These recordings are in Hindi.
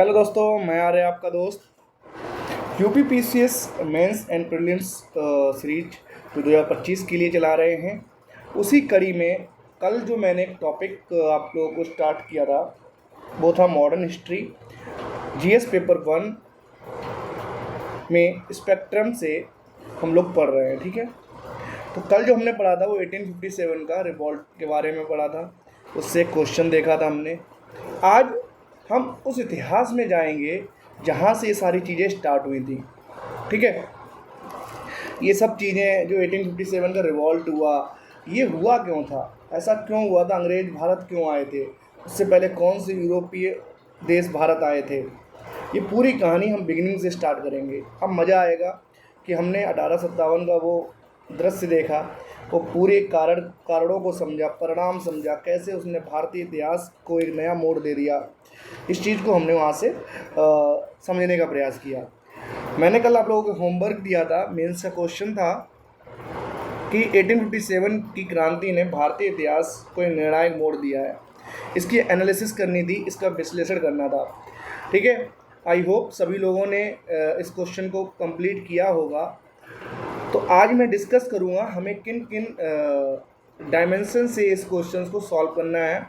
हेलो दोस्तों, मैं आ रहा आपका दोस्त UP PCS mains and prelims series जो 2025 के लिए चला रहे हैं। उसी कड़ी में कल जो मैंने एक टॉपिक आप लोगों को स्टार्ट किया था वो था मॉडर्न हिस्ट्री जीएस पेपर 1 में स्पेक्ट्रम से हम लोग पढ़ रहे हैं। ठीक है, तो कल जो हमने पढ़ा था वो 1857 का रिवॉल्ट के बारे में पढ़ा था, उससे क्वेश्चन देखा था हमने। आज हम उस इतिहास में जाएंगे जहाँ से ये सारी चीज़ें स्टार्ट हुई थी। ठीक है, ये सब चीज़ें जो 1857 का रिवॉल्ट हुआ, ये हुआ क्यों था, ऐसा क्यों हुआ था, अंग्रेज भारत क्यों आए थे, उससे पहले कौन से यूरोपीय देश भारत आए थे, ये पूरी कहानी हम बिगिनिंग से स्टार्ट करेंगे। अब मज़ा आएगा कि हमने 1857 का वो दृश्य देखा, वो पूरे कारणों को समझा, परिणाम समझा, कैसे उसने भारतीय इतिहास को एक नया मोड़ दे दिया। इस चीज़ को हमने वहाँ से समझने का प्रयास किया। मैंने कल आप लोगों को होमवर्क दिया था, मेंस का क्वेश्चन था कि 1857 की क्रांति ने भारतीय इतिहास को एक निर्णायक मोड़ दिया है, इसकी एनालिसिस करनी थी, इसका विश्लेषण करना था। ठीक है, आई होप सभी लोगों ने इस क्वेश्चन को कंप्लीट किया होगा। तो आज मैं डिस्कस करूँगा हमें किन किन डायमेंशन से इस क्वेश्चन को सॉल्व करना है।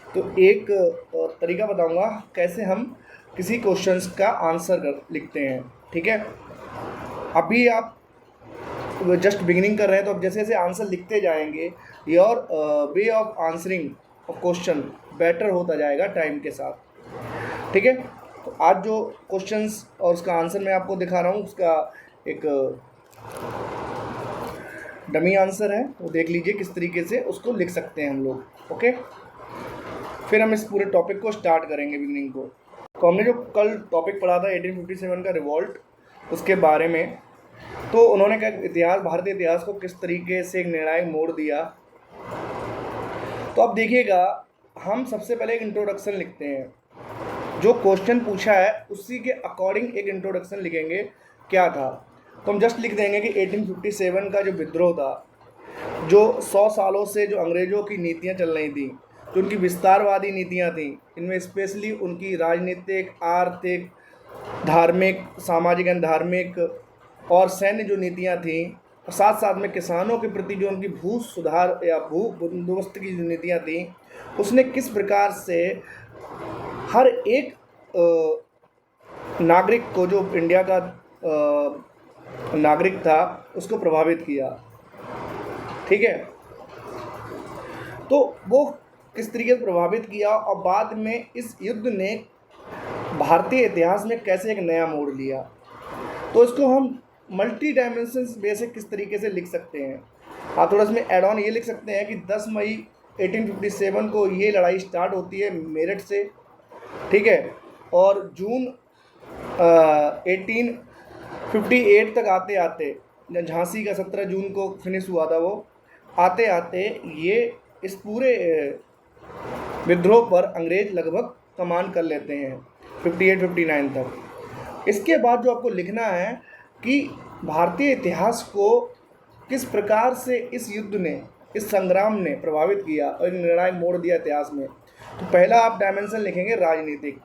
तो एक तरीका बताऊँगा कैसे हम किसी क्वेश्चंस का आंसर लिखते हैं। ठीक है, अभी आप जस्ट बिगिनिंग कर रहे हैं, तो अब जैसे जैसे आंसर लिखते जाएंगे your way of answering question better होता जाएगा टाइम के साथ। ठीक है, तो आज जो क्वेश्चंस और उसका आंसर मैं आपको दिखा रहा हूँ, उसका एक डमी आंसर है, वो देख लीजिए किस तरीके से उसको लिख सकते हैं हम लोग। ओके, फिर हम इस पूरे टॉपिक को स्टार्ट करेंगे बिगिनिंग को। तो हमने जो कल टॉपिक पढ़ा था 1857 का रिवॉल्ट, उसके बारे में, तो उन्होंने क्या इतिहास, भारतीय इतिहास को किस तरीके से एक निर्णायक मोड़ दिया। तो अब देखिएगा, हम सबसे पहले एक इंट्रोडक्शन लिखते हैं, जो क्वेश्चन पूछा है उसी के अकॉर्डिंग एक इंट्रोडक्शन लिखेंगे क्या था। तो हम जस्ट लिख देंगे कि 1857 का जो विद्रोह था, जो 100 सालों से जो अंग्रेज़ों की नीतियाँ चल रही थी, जो उनकी विस्तारवादी नीतियाँ थी, इनमें स्पेशली उनकी राजनीतिक, आर्थिक, धार्मिक, सामाजिक एंड धार्मिक और सैन्य जो नीतियाँ थीं, और साथ साथ में किसानों के प्रति जो उनकी भू सुधार या भू बंदोबस्त की जो नीतियाँ थीं, उसने किस प्रकार से हर एक नागरिक को, जो इंडिया का नागरिक था, उसको प्रभावित किया। ठीक है, तो वो किस तरीके से प्रभावित किया और बाद में इस युद्ध ने भारतीय इतिहास में कैसे एक नया मोड़ लिया। तो इसको हम मल्टी डायमेंशंस वे से किस तरीके से लिख सकते हैं। आप थोड़ा इसमें एड ऑन ये लिख सकते हैं कि 10 मई 1857 को ये लड़ाई स्टार्ट होती है मेरठ से। ठीक है, और जून 1858 तक आते आते, झांसी का 17 जून को फिनिश हुआ था, वो आते आते ये इस पूरे विद्रोह पर अंग्रेज लगभग कमान कर लेते हैं 58-59 तक। इसके बाद जो आपको लिखना है कि भारतीय इतिहास को किस प्रकार से इस युद्ध ने, इस संग्राम ने प्रभावित किया और निर्णायक मोड़ दिया इतिहास में। तो पहला आप डायमेंशन लिखेंगे राजनीतिक,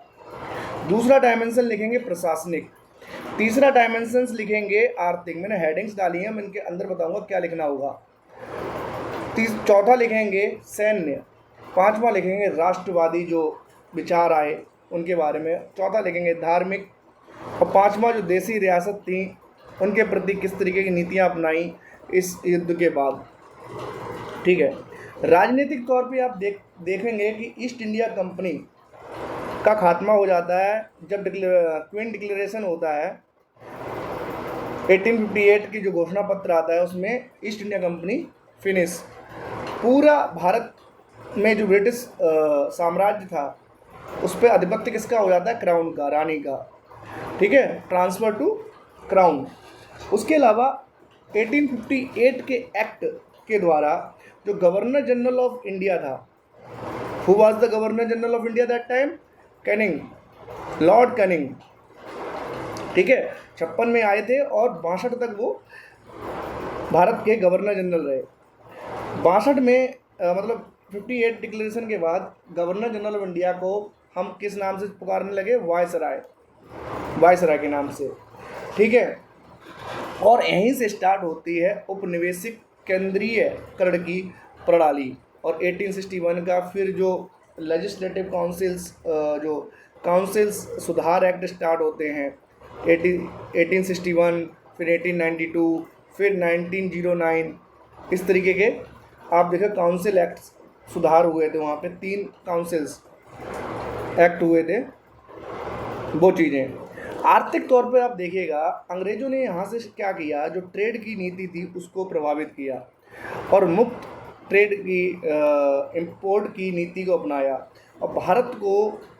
दूसरा डायमेंशन लिखेंगे प्रशासनिक, तीसरा डायमेंशन लिखेंगे आर्थिक। मैंने हेडिंग्स डाली हैं, मैं इनके अंदर बताऊंगा क्या लिखना होगा। चौथा लिखेंगे सैन्य, पांचवा लिखेंगे राष्ट्रवादी जो विचार आए उनके बारे में, चौथा लिखेंगे धार्मिक, और पांचवा जो देसी रियासत थी उनके प्रति किस तरीके की नीतियां अपनाई इस युद्ध के बाद। ठीक है, राजनीतिक तौर पे आप देखेंगे कि ईस्ट इंडिया कंपनी का खात्मा हो जाता है जब क्वीन डिक्लेरेशन होता है। 1858 की जो घोषणा पत्र आता है उसमें ईस्ट इंडिया कंपनी फिनिश। पूरा भारत में जो ब्रिटिश साम्राज्य था उस पर आधिपत्य किसका हो जाता है, क्राउन का, रानी का। ठीक है, ट्रांसफ़र टू क्राउन। उसके अलावा 1858 के एक्ट के द्वारा जो गवर्नर जनरल ऑफ इंडिया था, who was the governor general of India that time, Canning, Lord Canning. ठीक है, 56 में आए थे और 62 तक वो भारत के गवर्नर जनरल रहे। 62 में मतलब 58 डिक्लेरेशन के बाद गवर्नर जनरल ऑफ इंडिया को हम किस नाम से पुकारने लगे, वायसराय, वायसराय के नाम से, ठीक है। और यहीं से स्टार्ट होती है उपनिवेशिक केंद्रीयकरण की प्रणाली। और 1861 का फिर जो लेजिस्लेटिव काउंसिल्स, जो काउंसिल्स सुधार एक्ट स्टार्ट होते हैं 1861, फिर 1892, फिर 1909, इस तरीके के आप देखो काउंसिल एक्ट सुधार हुए थे। वहाँ पे 3 काउंसिल्स एक्ट हुए थे, वो चीज़ें। आर्थिक तौर पे आप देखिएगा अंग्रेज़ों ने यहाँ से क्या किया, जो ट्रेड की नीति थी उसको प्रभावित किया और मुक्त ट्रेड की इंपोर्ट की नीति को अपनाया। और भारत को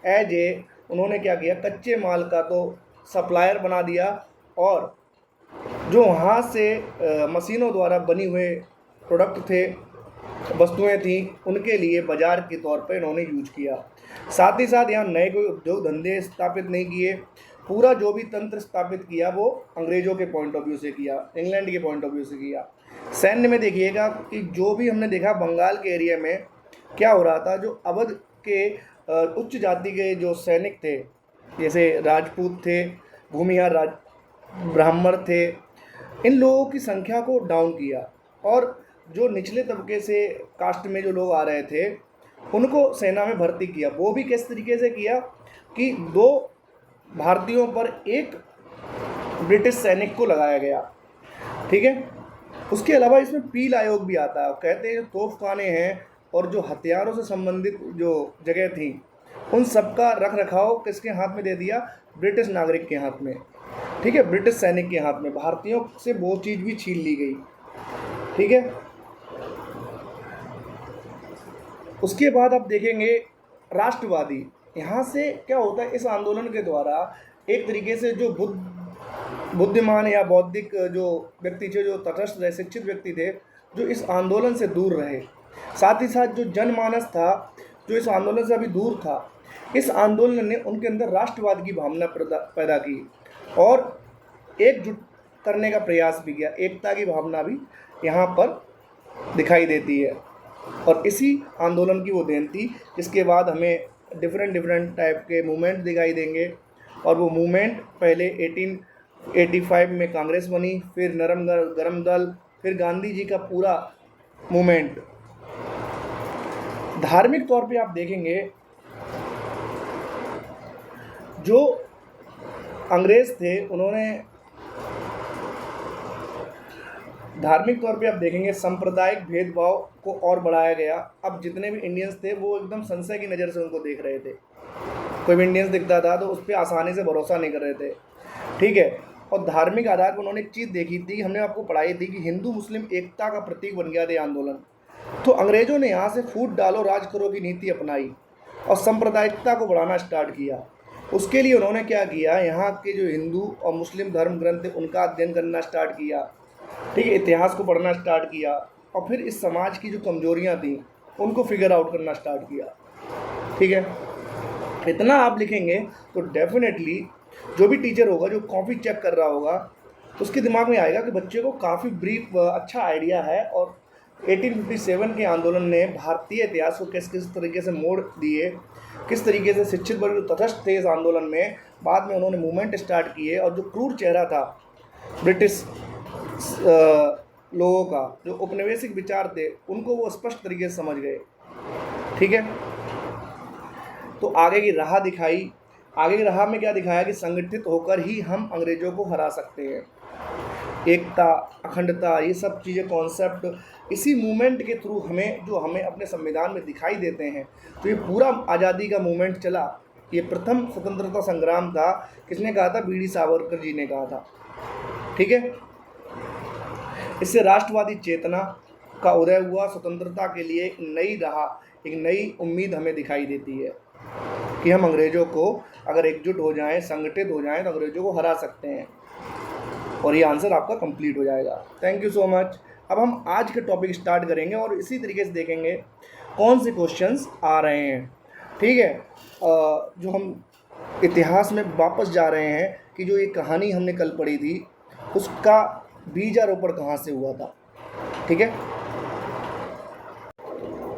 एज ए उन्होंने क्या किया, कच्चे माल का तो सप्लायर बना दिया और जो वहाँ से मशीनों द्वारा बनी हुए प्रोडक्ट थे, वस्तुएं थी, उनके लिए बाज़ार के तौर पर इन्होंने यूज किया। साथ ही साथ यहाँ नए कोई उद्योग धंधे स्थापित नहीं किए, पूरा जो भी तंत्र स्थापित किया वो अंग्रेज़ों के पॉइंट ऑफ व्यू से किया, इंग्लैंड के पॉइंट ऑफ व्यू से किया। सैन्य में देखिएगा कि जो भी हमने देखा बंगाल के एरिया में क्या हो रहा था, जो अवध के उच्च जाति के जो सैनिक थे, जैसे राजपूत थे, भूमिहार ब्राह्मण थे, इन लोगों की संख्या को डाउन किया और जो निचले तबके से कास्ट में जो लोग आ रहे थे उनको सेना में भर्ती किया। वो भी किस तरीके से किया कि 2 भारतीयों पर 1 ब्रिटिश सैनिक को लगाया गया, ठीक है। उसके अलावा इसमें पील आयोग भी आता है। कहते हैं जो तोपखाने हैं और जो हथियारों से संबंधित जो जगह थी उन सबका रख रखाव किसके हाथ में दे दिया, ब्रिटिश नागरिक के हाथ में, ठीक है, ब्रिटिश सैनिक के हाथ में। भारतीयों से वो चीज़ भी छीन ली गई, ठीक है। उसके बाद आप देखेंगे राष्ट्रवादी, यहाँ से क्या होता है, इस आंदोलन के द्वारा एक तरीके से जो बुद्धिमान या बौद्धिक जो व्यक्ति थे, जो तटस्थ रहे, शिक्षित व्यक्ति थे, जो इस आंदोलन से दूर रहे, साथ ही साथ जो जनमानस था जो इस आंदोलन से अभी दूर था, इस आंदोलन ने उनके अंदर राष्ट्रवाद की भावना पैदा की और एकजुट करने का प्रयास भी किया। एकता की भावना भी यहाँ पर दिखाई देती है और इसी आंदोलन की वो देन थी। इसके बाद हमें डिफरेंट टाइप के मूवमेंट दिखाई देंगे और वो मूवमेंट पहले 1885 में कांग्रेस बनी, फिर नरम गरम दल, फिर गांधी जी का पूरा मूवमेंट। धार्मिक तौर पे आप देखेंगे जो अंग्रेज थे उन्होंने धार्मिक तौर पे आप देखेंगे सांप्रदायिक भेदभाव को और बढ़ाया गया। अब जितने भी इंडियंस थे वो एकदम संशय की नज़र से उनको देख रहे थे। कोई भी इंडियंस दिखता था तो उस पर आसानी से भरोसा नहीं कर रहे थे, ठीक है। और धार्मिक आधार पर उन्होंने एक चीज़ देखी थी, हमने आपको पढ़ाई थी कि हिंदू मुस्लिम एकता का प्रतीक बन गया था आंदोलन। तो अंग्रेज़ों ने यहाँ से फूट डालो राज करो की नीति अपनाई और सांप्रदायिकता को बढ़ाना स्टार्ट किया। उसके लिए उन्होंने क्या किया, यहाँ के जो हिंदू और मुस्लिम धर्म ग्रंथ थे उनका अध्ययन करना स्टार्ट किया, ठीक है, इतिहास को पढ़ना स्टार्ट किया और फिर इस समाज की जो कमजोरियाँ थी उनको फिगर आउट करना स्टार्ट किया, ठीक है। इतना आप लिखेंगे तो डेफिनेटली जो भी टीचर होगा, जो कॉपी चेक कर रहा होगा, तो उसके दिमाग में आएगा कि बच्चे को काफ़ी ब्रीफ अच्छा आइडिया है और 1857 के आंदोलन ने भारतीय इतिहास को किस किस तरीके से मोड़ दिए, किस तरीके से शिक्षित वर्ग तटस्थ थे इस आंदोलन में। बाद में उन्होंने मूवमेंट स्टार्ट किए और जो क्रूर चेहरा था ब्रिटिश लोगों का, जो उपनिवेशिक विचार थे, उनको वो स्पष्ट तरीके से समझ गए, ठीक है। तो आगे की राह दिखाई। आगे की राह में क्या दिखाया कि संगठित होकर ही हम अंग्रेज़ों को हरा सकते हैं। एकता, अखंडता, ये सब चीज़ें कॉन्सेप्ट इसी मूवमेंट के थ्रू हमें अपने संविधान में दिखाई देते हैं। तो ये पूरा आज़ादी का मूवमेंट चला, ये प्रथम स्वतंत्रता संग्राम था। किसने कहा था? बीडी सावरकर जी ने कहा था, ठीक है। इससे राष्ट्रवादी चेतना का उदय हुआ। स्वतंत्रता के लिए एक नई राह, एक नई उम्मीद हमें दिखाई देती है कि हम अंग्रेज़ों को अगर एकजुट हो जाएं, संगठित हो जाएं, तो अंग्रेज़ों को हरा सकते हैं। और ये आंसर आपका कंप्लीट हो जाएगा। Thank you so much. अब हम आज के टॉपिक स्टार्ट करेंगे और इसी तरीके से देखेंगे कौन से क्वेश्चंस आ रहे हैं, ठीक है। जो हम इतिहास में वापस जा रहे हैं कि जो ये कहानी हमने कल पढ़ी थी उसका बीजारोपण कहाँ से हुआ था, ठीक है।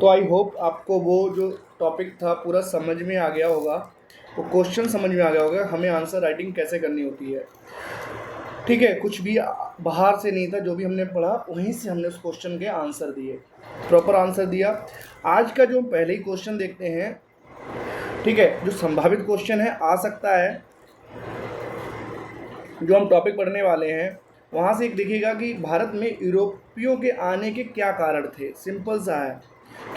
तो आई होप आपको वो जो टॉपिक था पूरा समझ में आ गया होगा, वो क्वेश्चन समझ में आ गया होगा, हमें आंसर राइटिंग कैसे करनी होती है। ठीक है, कुछ भी बाहर से नहीं था, जो भी हमने पढ़ा वहीं से हमने उस क्वेश्चन के आंसर दिए, प्रॉपर आंसर दिया। आज का जो पहले ही क्वेश्चन देखते हैं, ठीक है, जो संभावित क्वेश्चन है आ सकता है, जो हम टॉपिक पढ़ने वाले हैं वहाँ से एक देखिएगा कि भारत में यूरोपियों के आने के क्या कारण थे। सिंपल सा है,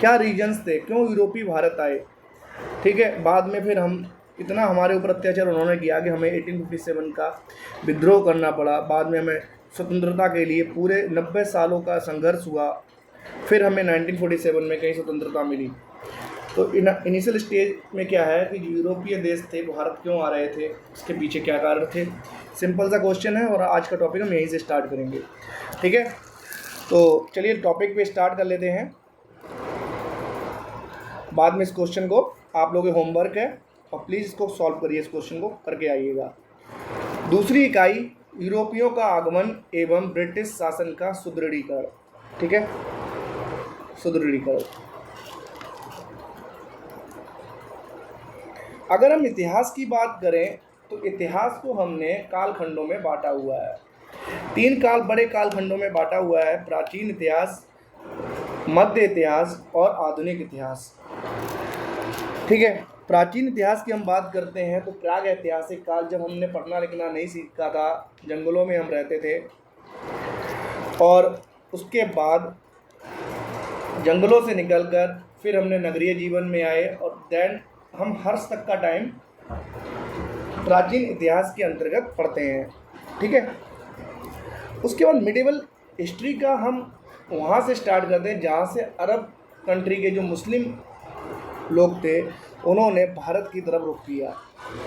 क्या रीजन्स थे, क्यों यूरोपी भारत आए। ठीक है, बाद में फिर हम इतना हमारे ऊपर अत्याचार उन्होंने किया कि हमें 1857 का विद्रोह करना पड़ा। बाद में हमें स्वतंत्रता के लिए पूरे 90 सालों का संघर्ष हुआ, फिर हमें 1947 में कहीं स्वतंत्रता मिली। तो इनिशियल स्टेज में क्या है कि जो यूरोपीय देश थे भारत क्यों आ रहे थे, इसके पीछे क्या कारण थे। सिंपल सा क्वेश्चन है और आज का टॉपिक हम यहीं से स्टार्ट करेंगे। ठीक है, तो चलिए टॉपिक पे स्टार्ट कर लेते हैं। बाद में इस क्वेश्चन को आप लोगों के होमवर्क है और प्लीज़ इसको सॉल्व करिए, इस क्वेश्चन को करके आइएगा। दूसरी इकाई, यूरोपियों का आगमन एवं ब्रिटिश शासन का सुदृढ़ीकरण। ठीक है, सुदृढ़ीकरण। अगर हम इतिहास की बात करें तो इतिहास को हमने कालखंडों में बांटा हुआ है। 3 बड़े कालखंडों में बांटा हुआ है: प्राचीन इतिहास, मध्य इतिहास और आधुनिक इतिहास। ठीक है, प्राचीन इतिहास की हम बात करते हैं तो प्राग ऐतिहासिक काल, जब हमने पढ़ना लिखना नहीं सीखा था, जंगलों में हम रहते थे, और उसके बाद जंगलों से निकलकर फिर हमने नगरीय जीवन में आए, और देन हम हर्ष तक का टाइम प्राचीन इतिहास के अंतर्गत पढ़ते हैं। ठीक है, उसके बाद मिडिवल हिस्ट्री का हम वहाँ से स्टार्ट करते हैं जहाँ से अरब कंट्री के जो मुस्लिम लोग थे उन्होंने भारत की तरफ रुख किया।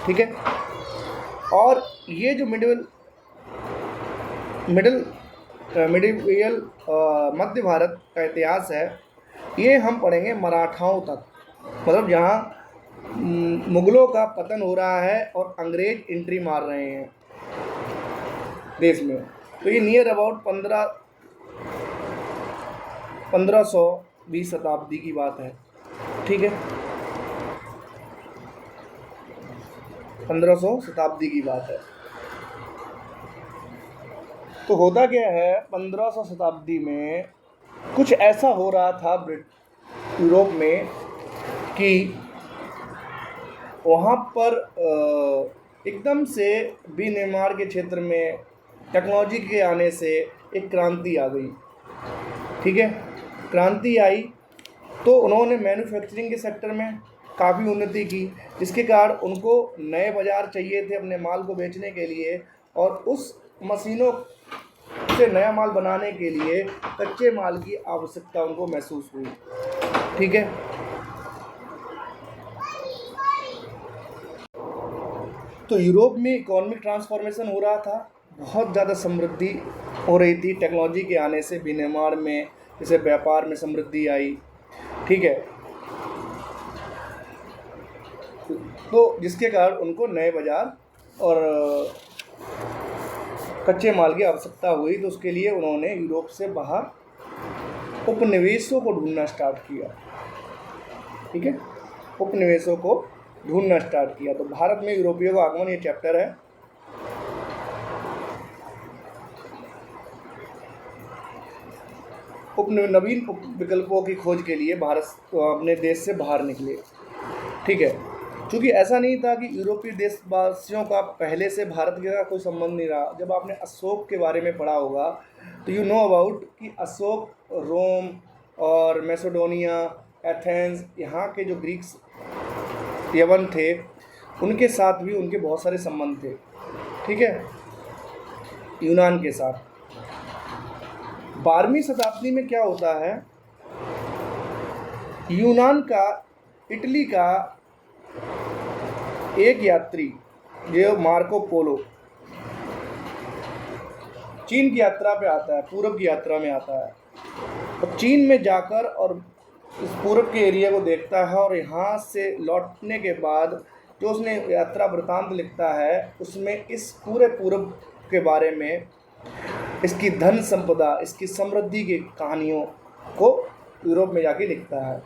ठीक है, और ये जो मिडिवियल मध्य भारत का इतिहास है, ये हम पढ़ेंगे मराठाओं तक, मतलब जहाँ मुग़लों का पतन हो रहा है और अंग्रेज एंट्री मार रहे हैं देश में। तो ये नियर अबाउट 1520 शताब्दी की बात है। ठीक है, 1500 शताब्दी की बात है। तो होता क्या है, 1500 शताब्दी में कुछ ऐसा हो रहा था यूरोप में कि वहाँ पर एकदम से विनिर्माण के क्षेत्र में टेक्नोलॉजी के आने से एक क्रांति आ गई। ठीक है, क्रांति आई तो उन्होंने मैन्युफैक्चरिंग के सेक्टर में काफ़ी उन्नति की, जिसके कारण उनको नए बाज़ार चाहिए थे अपने माल को बेचने के लिए, और उस मशीनों से नया माल बनाने के लिए कच्चे माल की आवश्यकता उनको महसूस हुई। ठीक है, तो यूरोप में इकोनॉमिक ट्रांसफॉर्मेशन हो रहा था, बहुत ज़्यादा समृद्धि हो रही थी टेक्नोलॉजी के आने से। विनिर्माण में, जैसे व्यापार में समृद्धि आई। ठीक है, तो जिसके कारण उनको नए बाज़ार और कच्चे माल की आवश्यकता हुई, तो उसके लिए उन्होंने यूरोप से बाहर उपनिवेशों को ढूंढना स्टार्ट किया। ठीक है, उपनिवेशों को ढूंढना स्टार्ट किया। तो भारत में यूरोपियों का आगमन, ये चैप्टर है। नवीन विकल्पों की खोज के लिए भारत अपने देश से बाहर निकले। ठीक है, क्योंकि ऐसा नहीं था कि यूरोपीय देशवासियों का पहले से भारत के साथ कोई संबंध नहीं रहा। जब आपने अशोक के बारे में पढ़ा होगा तो यू नो अबाउट कि अशोक रोम और मैसेडोनिया, एथेंस, यहाँ के जो ग्रीक्स यवन थे, उनके साथ भी उनके बहुत सारे संबंध थे। ठीक है, यूनान के साथ। 12वीं शताब्दी में क्या होता है, यूनान का, इटली का एक यात्री जो मार्को पोलो चीन की यात्रा पे आता है, पूरब की यात्रा में आता है, और चीन में जाकर और इस पूरब के एरिया को देखता है, और यहाँ से लौटने के बाद जो उसने यात्रा वृतांत लिखता है, उसमें इस पूरे पूरब के बारे में, इसकी धन संपदा, इसकी समृद्धि की कहानियों को यूरोप में जाके लिखता है।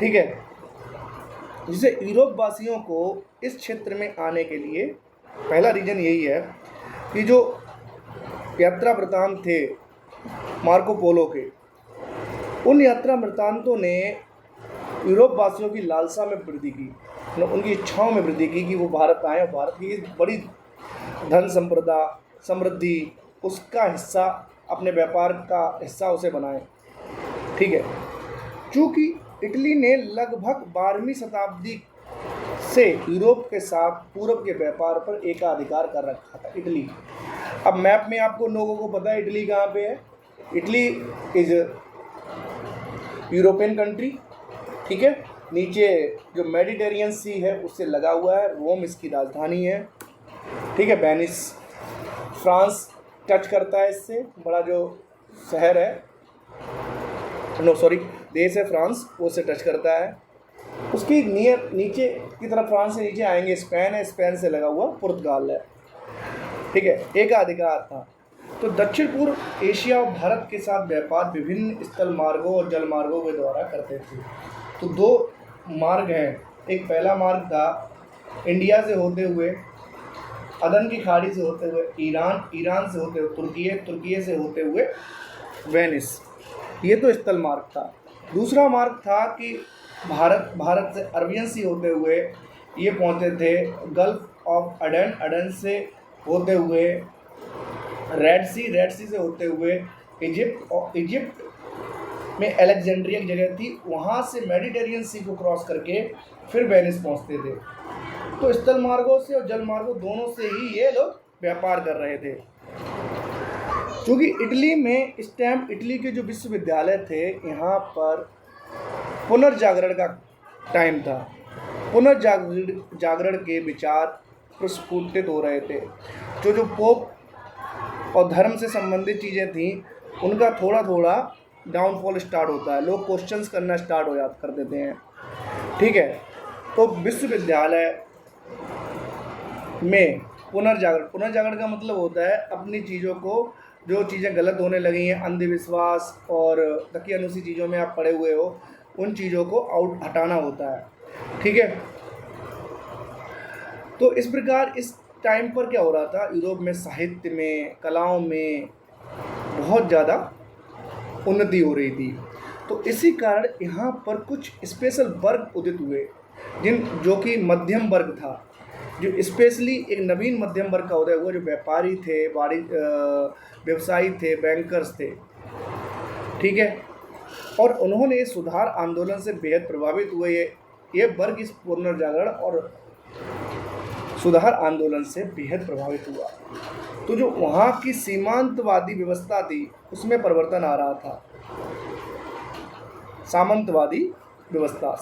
ठीक है, जिसे यूरोप वासियों को इस क्षेत्र में आने के लिए पहला रीज़न यही है कि जो यात्रा वृत्तांत थे मार्को पोलो के, उन यात्रा वृत्तांतों ने यूरोप वासियों की लालसा में वृद्धि की, उनकी इच्छाओं में वृद्धि की कि वो भारत आएँ और भारत की बड़ी धन संपदा समृद्धि उसका हिस्सा, अपने व्यापार का हिस्सा उसे बनाएं। ठीक है, चूँकि इटली ने लगभग 12वीं शताब्दी से यूरोप के साथ पूर्व के व्यापार पर एकाधिकार कर रखा था। इटली, अब मैप में आपको लोगों को पता है इटली कहाँ पे है। Italy is European country. ठीक है, नीचे जो मेडिटेरियन सी है उससे लगा हुआ है, रोम इसकी राजधानी है। ठीक है, वेनिस फ्रांस टच करता है इससे, बड़ा जो शहर है, देश है फ्रांस, वो से टच करता है। उसकी नीचे की तरफ फ्रांस से नीचे आएंगे स्पेन है, स्पेन से लगा हुआ पुर्तगाल है। ठीक है, एकाधिकार था। तो दक्षिण पूर्व एशिया और भारत के साथ व्यापार विभिन्न स्थल मार्गों और जल मार्गों के द्वारा करते थे। तो दो मार्ग हैं, एक पहला मार्ग था इंडिया से होते हुए, अदन की खाड़ी से होते हुए ईरान से होते हुए तुर्की से होते हुए वेनिस, ये तो स्थल मार्ग था। दूसरा मार्ग था कि भारत से अरबियन सी होते हुए ये पहुँचे थे गल्फ ऑफ अडन से होते हुए रेड सी से होते हुए इजिप्ट में अलेक्जेंड्रिया एक जगह थी, वहाँ से मेडिटेरियन सी को क्रॉस करके फिर वेनिस पहुँचते थे। तो स्थल मार्गों से और जल मार्गों दोनों से ही ये लोग व्यापार कर रहे थे। क्योंकि इटली में इस टाइम इटली के जो विश्वविद्यालय थे, यहाँ पर पुनर्जागरण का टाइम था। पुनर्जागरण के विचार प्रस्फुटित हो रहे थे। जो पोप और धर्म से संबंधित चीज़ें थीं, उनका थोड़ा थोड़ा डाउनफॉल स्टार्ट होता है, लोग क्वेश्चंस करना स्टार्ट कर देते हैं। ठीक है, तो विश्वविद्यालय में पुनर्जागरण का मतलब होता है अपनी चीज़ों को, जो चीज़ें गलत होने लगी हैं, अंधविश्वास और दकियानुसी चीज़ों में आप पड़े हुए हो, उन चीज़ों को हटाना होता है। ठीक है, तो इस प्रकार इस टाइम पर क्या हो रहा था, यूरोप में साहित्य में, कलाओं में बहुत ज़्यादा उन्नति हो रही थी। तो इसी कारण यहाँ पर कुछ स्पेशल वर्ग उदित हुए, जो कि मध्यम वर्ग था, जो स्पेशली एक नवीन मध्यम वर्ग का उदय हुआ, जो व्यापारी थे, व्यवसायी थे, बैंकर्स थे। ठीक है, और उन्होंने सुधार आंदोलन से बेहद प्रभावित हुए। ये वर्ग इस पुनर्जागरण और सुधार आंदोलन से बेहद प्रभावित हुआ। तो जो वहाँ की सीमांतवादी व्यवस्था थी उसमें परिवर्तन आ रहा था। सामंतवादी व्यवस्था,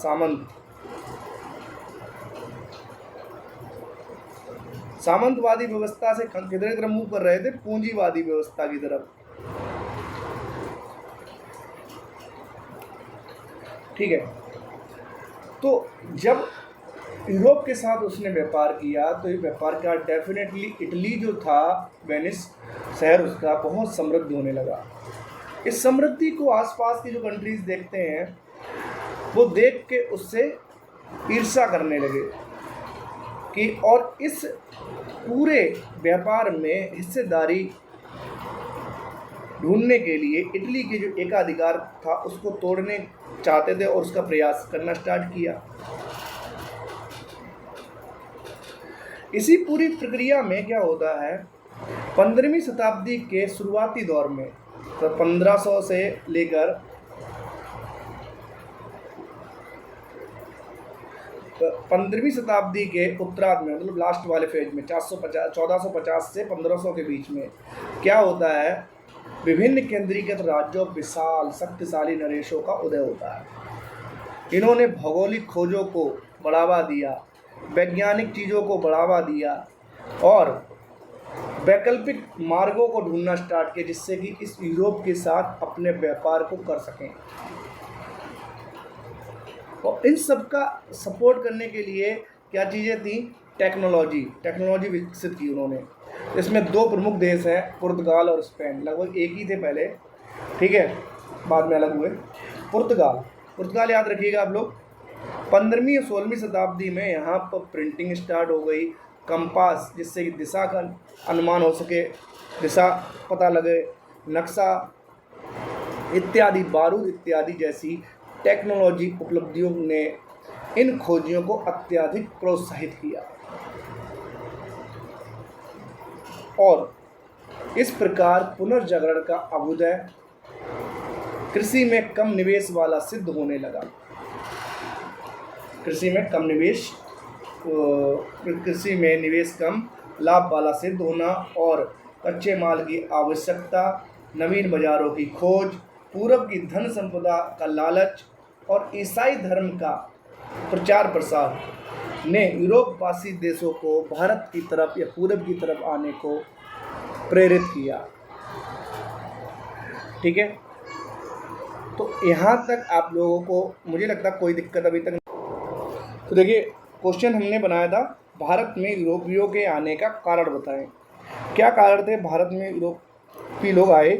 सामंतवादी व्यवस्था से किधर तरफ मूव कर रहे थे, पूंजीवादी व्यवस्था की तरफ। ठीक है, तो जब यूरोप के साथ उसने व्यापार किया तो ये व्यापार का डेफिनेटली इटली जो था, वेनिस शहर उसका बहुत समृद्ध होने लगा। इस समृद्धि को आसपास की जो कंट्रीज देखते हैं वो देख के उससे ईर्ष्या करने लगे कि, और इस पूरे व्यापार में हिस्सेदारी ढूंढने के लिए इटली के जो एकाधिकार था उसको तोड़ने चाहते थे और उसका प्रयास करना स्टार्ट किया। इसी पूरी प्रक्रिया में क्या होता है, 15वीं शताब्दी के शुरुआती दौर में, तो 1500 से लेकर 15वीं शताब्दी के उत्तरार्ध में, मतलब लास्ट वाले फेज में 1450 से 1500 के बीच में क्या होता है, विभिन्न केंद्रीकृत राज्यों, विशाल शक्तिशाली नरेशों का उदय होता है। इन्होंने भौगोलिक खोजों को बढ़ावा दिया, वैज्ञानिक चीज़ों को बढ़ावा दिया और वैकल्पिक मार्गों को ढूंढना स्टार्ट किया, जिससे कि इस यूरोप के साथ अपने व्यापार को कर सकें। और इन सब का सपोर्ट करने के लिए क्या चीज़ें थी, टेक्नोलॉजी विकसित की उन्होंने। इसमें दो प्रमुख देश हैं, पुर्तगाल और स्पेन, लगभग एक ही थे पहले। ठीक है, बाद में अलग हुए। पुर्तगाल याद रखिएगा आप लोग, 15वीं और 16वीं शताब्दी में यहाँ पर प्रिंटिंग स्टार्ट हो गई, कंपास जिससे कि दिशा का अनुमान हो सके, दिशा पता लगे, नक्शा इत्यादि, बारूद इत्यादि जैसी टेक्नोलॉजी उपलब्धियों ने इन खोजियों को अत्यधिक प्रोत्साहित किया और इस प्रकार पुनर्जागरण का अभ्युदय कृषि में कम निवेश वाला सिद्ध होने लगा। कृषि में निवेश कम, लाभ वाला सिद्ध होना और कच्चे माल की आवश्यकता, नवीन बाजारों की खोज, पूरब की धन संपदा का लालच और ईसाई धर्म का प्रचार प्रसार ने यूरोपवासी देशों को भारत की तरफ या पूरब की तरफ आने को प्रेरित किया। ठीक है, तो यहाँ तक आप लोगों को मुझे लगता है कोई दिक्कत अभी तक। तो देखिए, क्वेश्चन हमने बनाया था, भारत में यूरोपियों के आने का कारण बताएं। क्या कारण थे भारत में यूरोपीय लोग आए?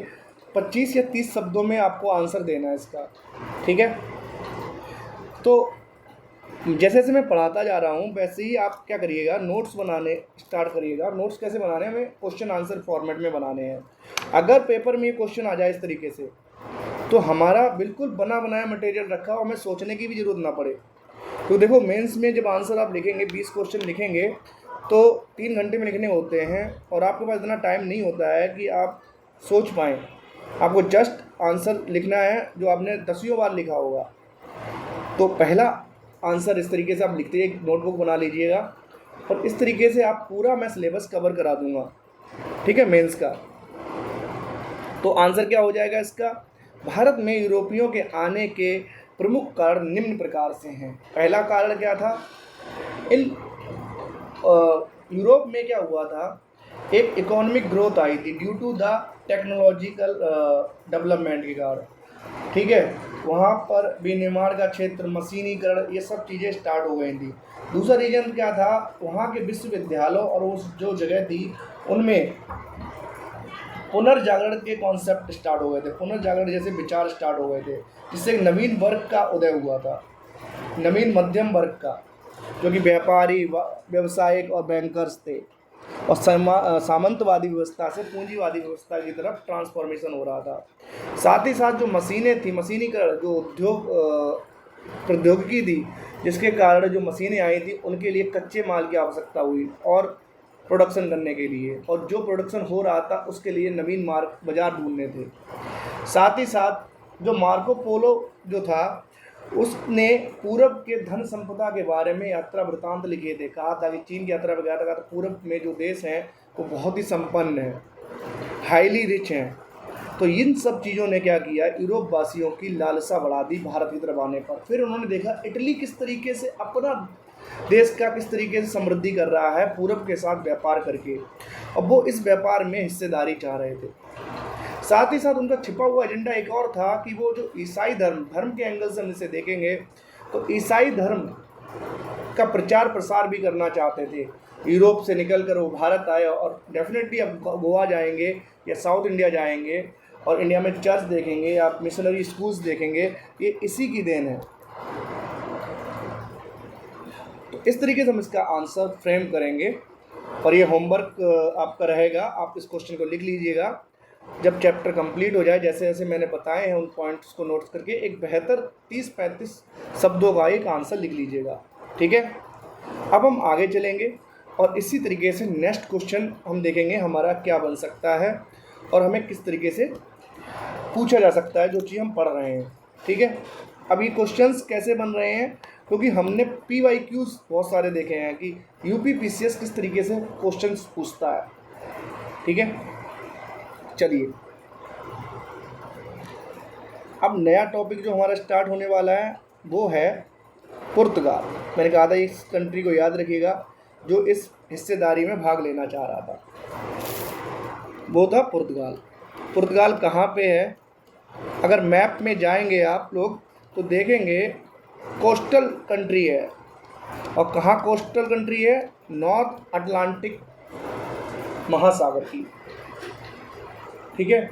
25 या 30 शब्दों में आपको आंसर देना है इसका। ठीक है, तो जैसे जैसे मैं पढ़ाता जा रहा हूँ वैसे ही आप क्या करिएगा, नोट्स बनाने स्टार्ट करिएगा। नोट्स कैसे बनाने हैं? हमें क्वेश्चन आंसर फॉर्मेट में बनाने हैं। अगर पेपर में ये क्वेश्चन आ जाए इस तरीके से, तो हमारा बिल्कुल बना बनाया मटेरियल रखा और हमें सोचने की भी ज़रूरत ना पड़े। तो देखो, मेंस में जब आंसर आप लिखेंगे, 20 क्वेश्चन लिखेंगे तो 3 घंटे में लिखने होते हैं और आपके पास इतना टाइम नहीं होता है कि आप सोच पाएँ। आपको जस्ट आंसर लिखना है जो आपने 10वीं बार लिखा होगा। तो पहला आंसर इस तरीके से आप लिखते एक नोटबुक बना लीजिएगा और इस तरीके से आप पूरा मैं सिलेबस कवर करा दूंगा। ठीक है, मेंस का। तो आंसर क्या हो जाएगा इसका? भारत में यूरोपियों के आने के प्रमुख कारण निम्न प्रकार से हैं। पहला कारण क्या था? इन यूरोप में क्या हुआ था, एक इकोनॉमिक ग्रोथ आई थी due to the technological development के कारण। ठीक है, वहाँ पर विनिर्माण का क्षेत्र, मशीनीकरण, ये सब चीज़ें स्टार्ट हो गई थी। दूसरा रीजन क्या था, वहाँ के विश्वविद्यालयों और उस जो जगह थी उनमें पुनर्जागरण के कॉन्सेप्ट स्टार्ट हो गए थे, पुनर्जागरण जैसे विचार स्टार्ट हो गए थे, जिससे एक नवीन वर्ग का उदय हुआ था, नवीन मध्यम वर्ग का, जो कि व्यापारी, व्यवसायिक और बैंकर्स थे, और सामंतवादी व्यवस्था से पूंजीवादी व्यवस्था की तरफ ट्रांसफॉर्मेशन हो रहा था। साथ ही साथ जो मशीनें थी, मशीनीकरण, जो उद्योग प्रौद्योगिकी थी, जिसके कारण जो मशीनें आई थी उनके लिए कच्चे माल की आवश्यकता हुई और प्रोडक्शन करने के लिए, और जो प्रोडक्शन हो रहा था उसके लिए नवीन मार्ग बाजार ढूंढने थे। साथ ही साथ जो मार्को पोलो जो था उसने पूरब के धन संपदा के बारे में यात्रा वृत्तांत लिखे थे। कहा था कि चीन की यात्रा पर गया था, तो पूरब में जो देश हैं वो बहुत ही संपन्न हैं, हाईली रिच हैं। तो इन सब चीज़ों ने क्या किया, यूरोप वासियों की लालसा बढ़ा दी भारत की तरफ आने पर। फिर उन्होंने देखा इटली किस तरीके से अपना देश का किस तरीके से समृद्धि कर रहा है पूरब के साथ व्यापार करके, अब वो इस व्यापार में हिस्सेदारी चाह रहे थे। साथ ही साथ उनका छिपा हुआ एजेंडा एक और था कि वो जो ईसाई धर्म के एंगल से हम इसे देखेंगे तो ईसाई धर्म का प्रचार प्रसार भी करना चाहते थे। यूरोप से निकल कर वो भारत आए और डेफिनेटली अब गोवा जाएंगे या साउथ इंडिया जाएंगे और इंडिया में चर्च देखेंगे, आप मिशनरी स्कूल्स देखेंगे, ये इसी की देन है। तो इस तरीके से हम इसका आंसर फ्रेम करेंगे और ये होमवर्क आपका रहेगा। आप इस क्वेश्चन को लिख लीजिएगा जब चैप्टर कंप्लीट हो जाए, जैसे जैसे मैंने बताए हैं उन पॉइंट्स को नोट करके एक बेहतर 30-35 शब्दों का एक आंसर लिख लीजिएगा। ठीक है, अब हम आगे चलेंगे और इसी तरीके से नेक्स्ट क्वेश्चन हम देखेंगे हमारा क्या बन सकता है और हमें किस तरीके से पूछा जा सकता है जो चीज़ हम पढ़ रहे हैं। ठीक है, अब ये क्वेश्चंस कैसे बन रहे हैं, क्योंकि हमने PYQs बहुत सारे देखे हैं कि UPPCS किस तरीके से क्वेश्चंस पूछता है। ठीक है, चलिए अब नया टॉपिक जो हमारा स्टार्ट होने वाला है वो है पुर्तगाल। मैंने कहा था इस कंट्री को याद रखिएगा जो इस हिस्सेदारी में भाग लेना चाह रहा था, वो था पुर्तगाल। पुर्तगाल कहाँ पे है? अगर मैप में जाएंगे आप लोग तो देखेंगे कोस्टल कंट्री है। और कहाँ कोस्टल कंट्री है? नॉर्थ अटलांटिक महासागर की। ठीक है,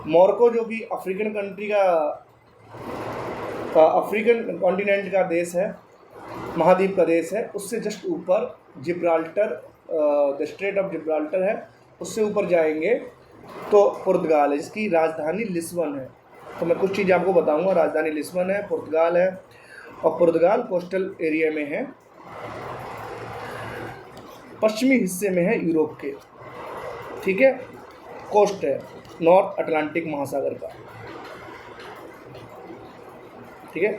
मोरक्को जो कि अफ्रीकन कंट्री का अफ्रीकन कॉन्टिनेंट का देश है, महाद्वीप का देश है, उससे जस्ट ऊपर Gibraltar, the straight of Gibraltar है, उससे ऊपर जाएंगे तो पुर्तगाल है, जिसकी राजधानी लिस्बन है। तो मैं कुछ चीज़ें आपको बताऊंगा। राजधानी लिस्बन है, पुर्तगाल है, और पुर्तगाल कोस्टल एरिया में है, पश्चिमी हिस्से में है यूरोप के, ठीक है, कोस्ट है नॉर्थ अटलांटिक महासागर का, ठीक है।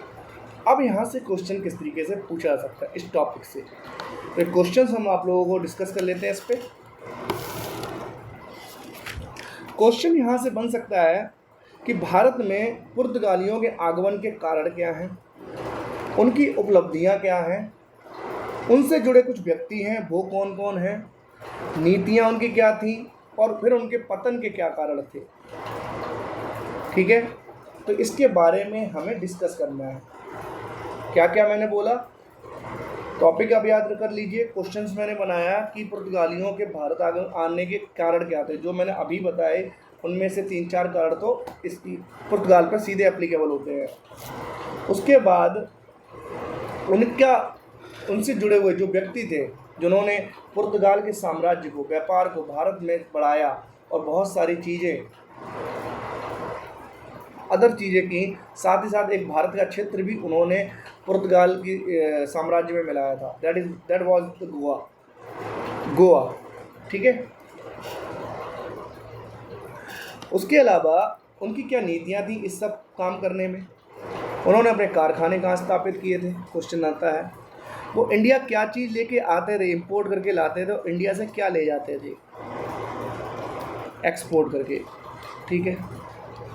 अब यहाँ से क्वेश्चन किस तरीके से पूछा जा सकता है इस टॉपिक से, तो क्वेश्चन हम आप लोगों को डिस्कस कर लेते हैं इस पे। क्वेश्चन यहाँ से बन सकता है कि भारत में पुर्तगालियों के आगमन के कारण क्या हैं, उनकी उपलब्धियाँ क्या हैं, उनसे जुड़े कुछ व्यक्ति हैं वो कौन कौन हैं, नीतियाँ उनकी क्या थी, और फिर उनके पतन के क्या कारण थे, ठीक है। तो इसके बारे में हमें डिस्कस करना है। क्या क्या मैंने बोला, टॉपिक आप याद कर लीजिए। क्वेश्चंस मैंने बनाया कि पुर्तगालियों के भारत आने के कारण क्या थे, जो मैंने अभी बताए उनमें से 3-4 कारण तो इस पुर्तगाल पर सीधे एप्लीकेबल होते हैं। उसके बाद उनसे जुड़े हुए जो व्यक्ति थे जिन्होंने पुर्तगाल के साम्राज्य को, व्यापार को भारत में बढ़ाया और बहुत सारी चीज़ें, अदर चीज़ें की, साथ ही साथ एक भारत का क्षेत्र भी उन्होंने पुर्तगाल की साम्राज्य में मिलाया था, दैट वाज गोवा, ठीक है। उसके अलावा उनकी क्या नीतियाँ थी इस सब काम करने में, उन्होंने अपने कारखाने कहाँ स्थापित किए थे, क्वेश्चन आता है। वो इंडिया क्या चीज़ लेके आते थे, इंपोर्ट करके लाते थे, और इंडिया से क्या ले जाते थे एक्सपोर्ट करके, ठीक है,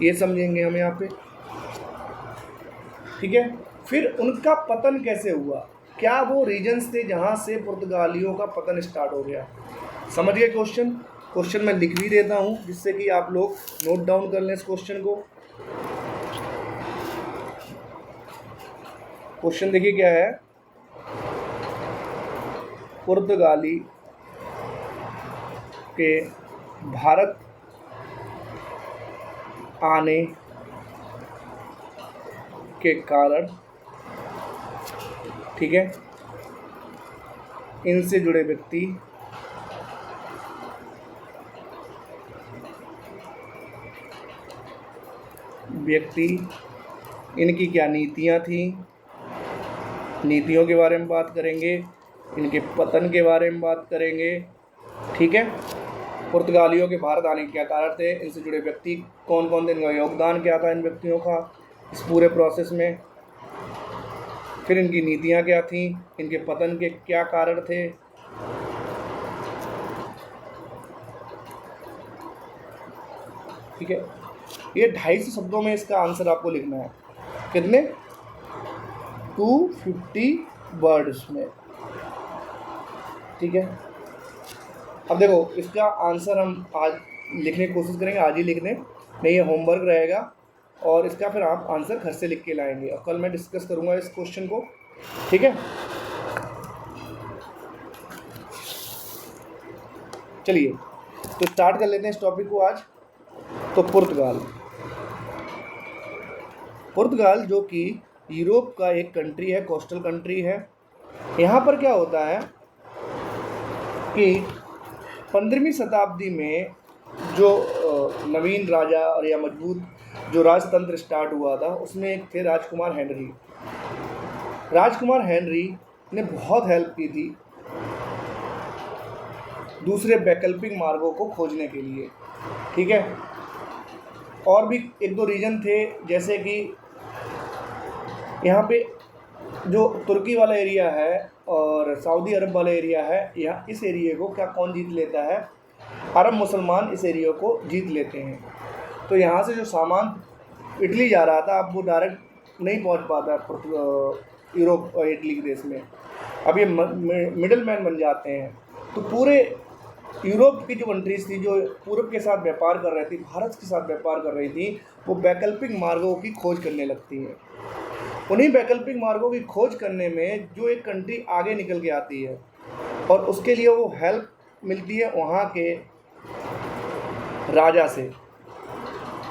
ये समझेंगे हम यहाँ पे, ठीक है। फिर उनका पतन कैसे हुआ, क्या वो रीजन्स थे जहाँ से पुर्तगालियों का पतन स्टार्ट हो गया, समझ गए क्वेश्चन मैं लिख भी देता हूँ जिससे कि आप लोग नोट डाउन कर लें इस क्वेश्चन को। क्वेश्चन देखिए क्या है, पुर्तगाली के भारत आने के कारण, ठीक है, इनसे जुड़े व्यक्ति इनकी क्या नीतियाँ थी, नीतियों के बारे में बात करेंगे, इनके पतन के बारे में बात करेंगे, ठीक है। पुर्तगालियों के भारत आने के क्या कारण थे, इनसे जुड़े व्यक्ति कौन कौन थे, इनका योगदान क्या था इन व्यक्तियों का इस पूरे प्रोसेस में, फिर इनकी नीतियाँ क्या थी, इनके पतन के क्या कारण थे, ठीक है। ये 250 शब्दों में इसका आंसर आपको लिखना है, कितने, 250 वर्ड्स में, ठीक है। अब देखो इसका आंसर हम आज लिखने की कोशिश करेंगे, आज ही लिखने, नहीं ये होमवर्क रहेगा, और इसका फिर आप आंसर घर से लिख के लाएंगे, और कल मैं डिस्कस करूँगा इस क्वेश्चन को, ठीक है। चलिए तो स्टार्ट कर लेते हैं इस टॉपिक को आज। तो पुर्तगाल जो कि यूरोप का एक कंट्री है, कोस्टल कंट्री है। यहाँ पर क्या होता है कि 15वीं शताब्दी में जो नवीन राजा और या मजबूत जो राजतंत्र स्टार्ट हुआ था, उसमें एक थे राजकुमार हेनरी ने बहुत हेल्प की थी दूसरे वैकल्पिक मार्गों को खोजने के लिए, ठीक है। और भी 1-2 रीजन थे, जैसे कि यहाँ पे जो तुर्की वाला एरिया है और सऊदी अरब वाला एरिया है, यहाँ इस एरिया को कौन जीत लेता है, अरब मुसलमान इस एरिया को जीत लेते हैं। तो यहाँ से जो सामान इटली जा रहा था, अब वो डायरेक्ट नहीं पहुँच पाता यूरोप और इटली के देश में, अब ये मिडल मैन बन जाते हैं। तो पूरे यूरोप की जो कंट्रीज़ थी, जो पूर्व के साथ व्यापार कर रही थी, भारत के साथ व्यापार कर रही थी, वो वैकल्पिक मार्गों की खोज करने लगती हैं। उन्हीं वैकल्पिक मार्गों की खोज करने में जो एक कंट्री आगे निकल के आती है और उसके लिए वो हेल्प मिलती है वहाँ के राजा से,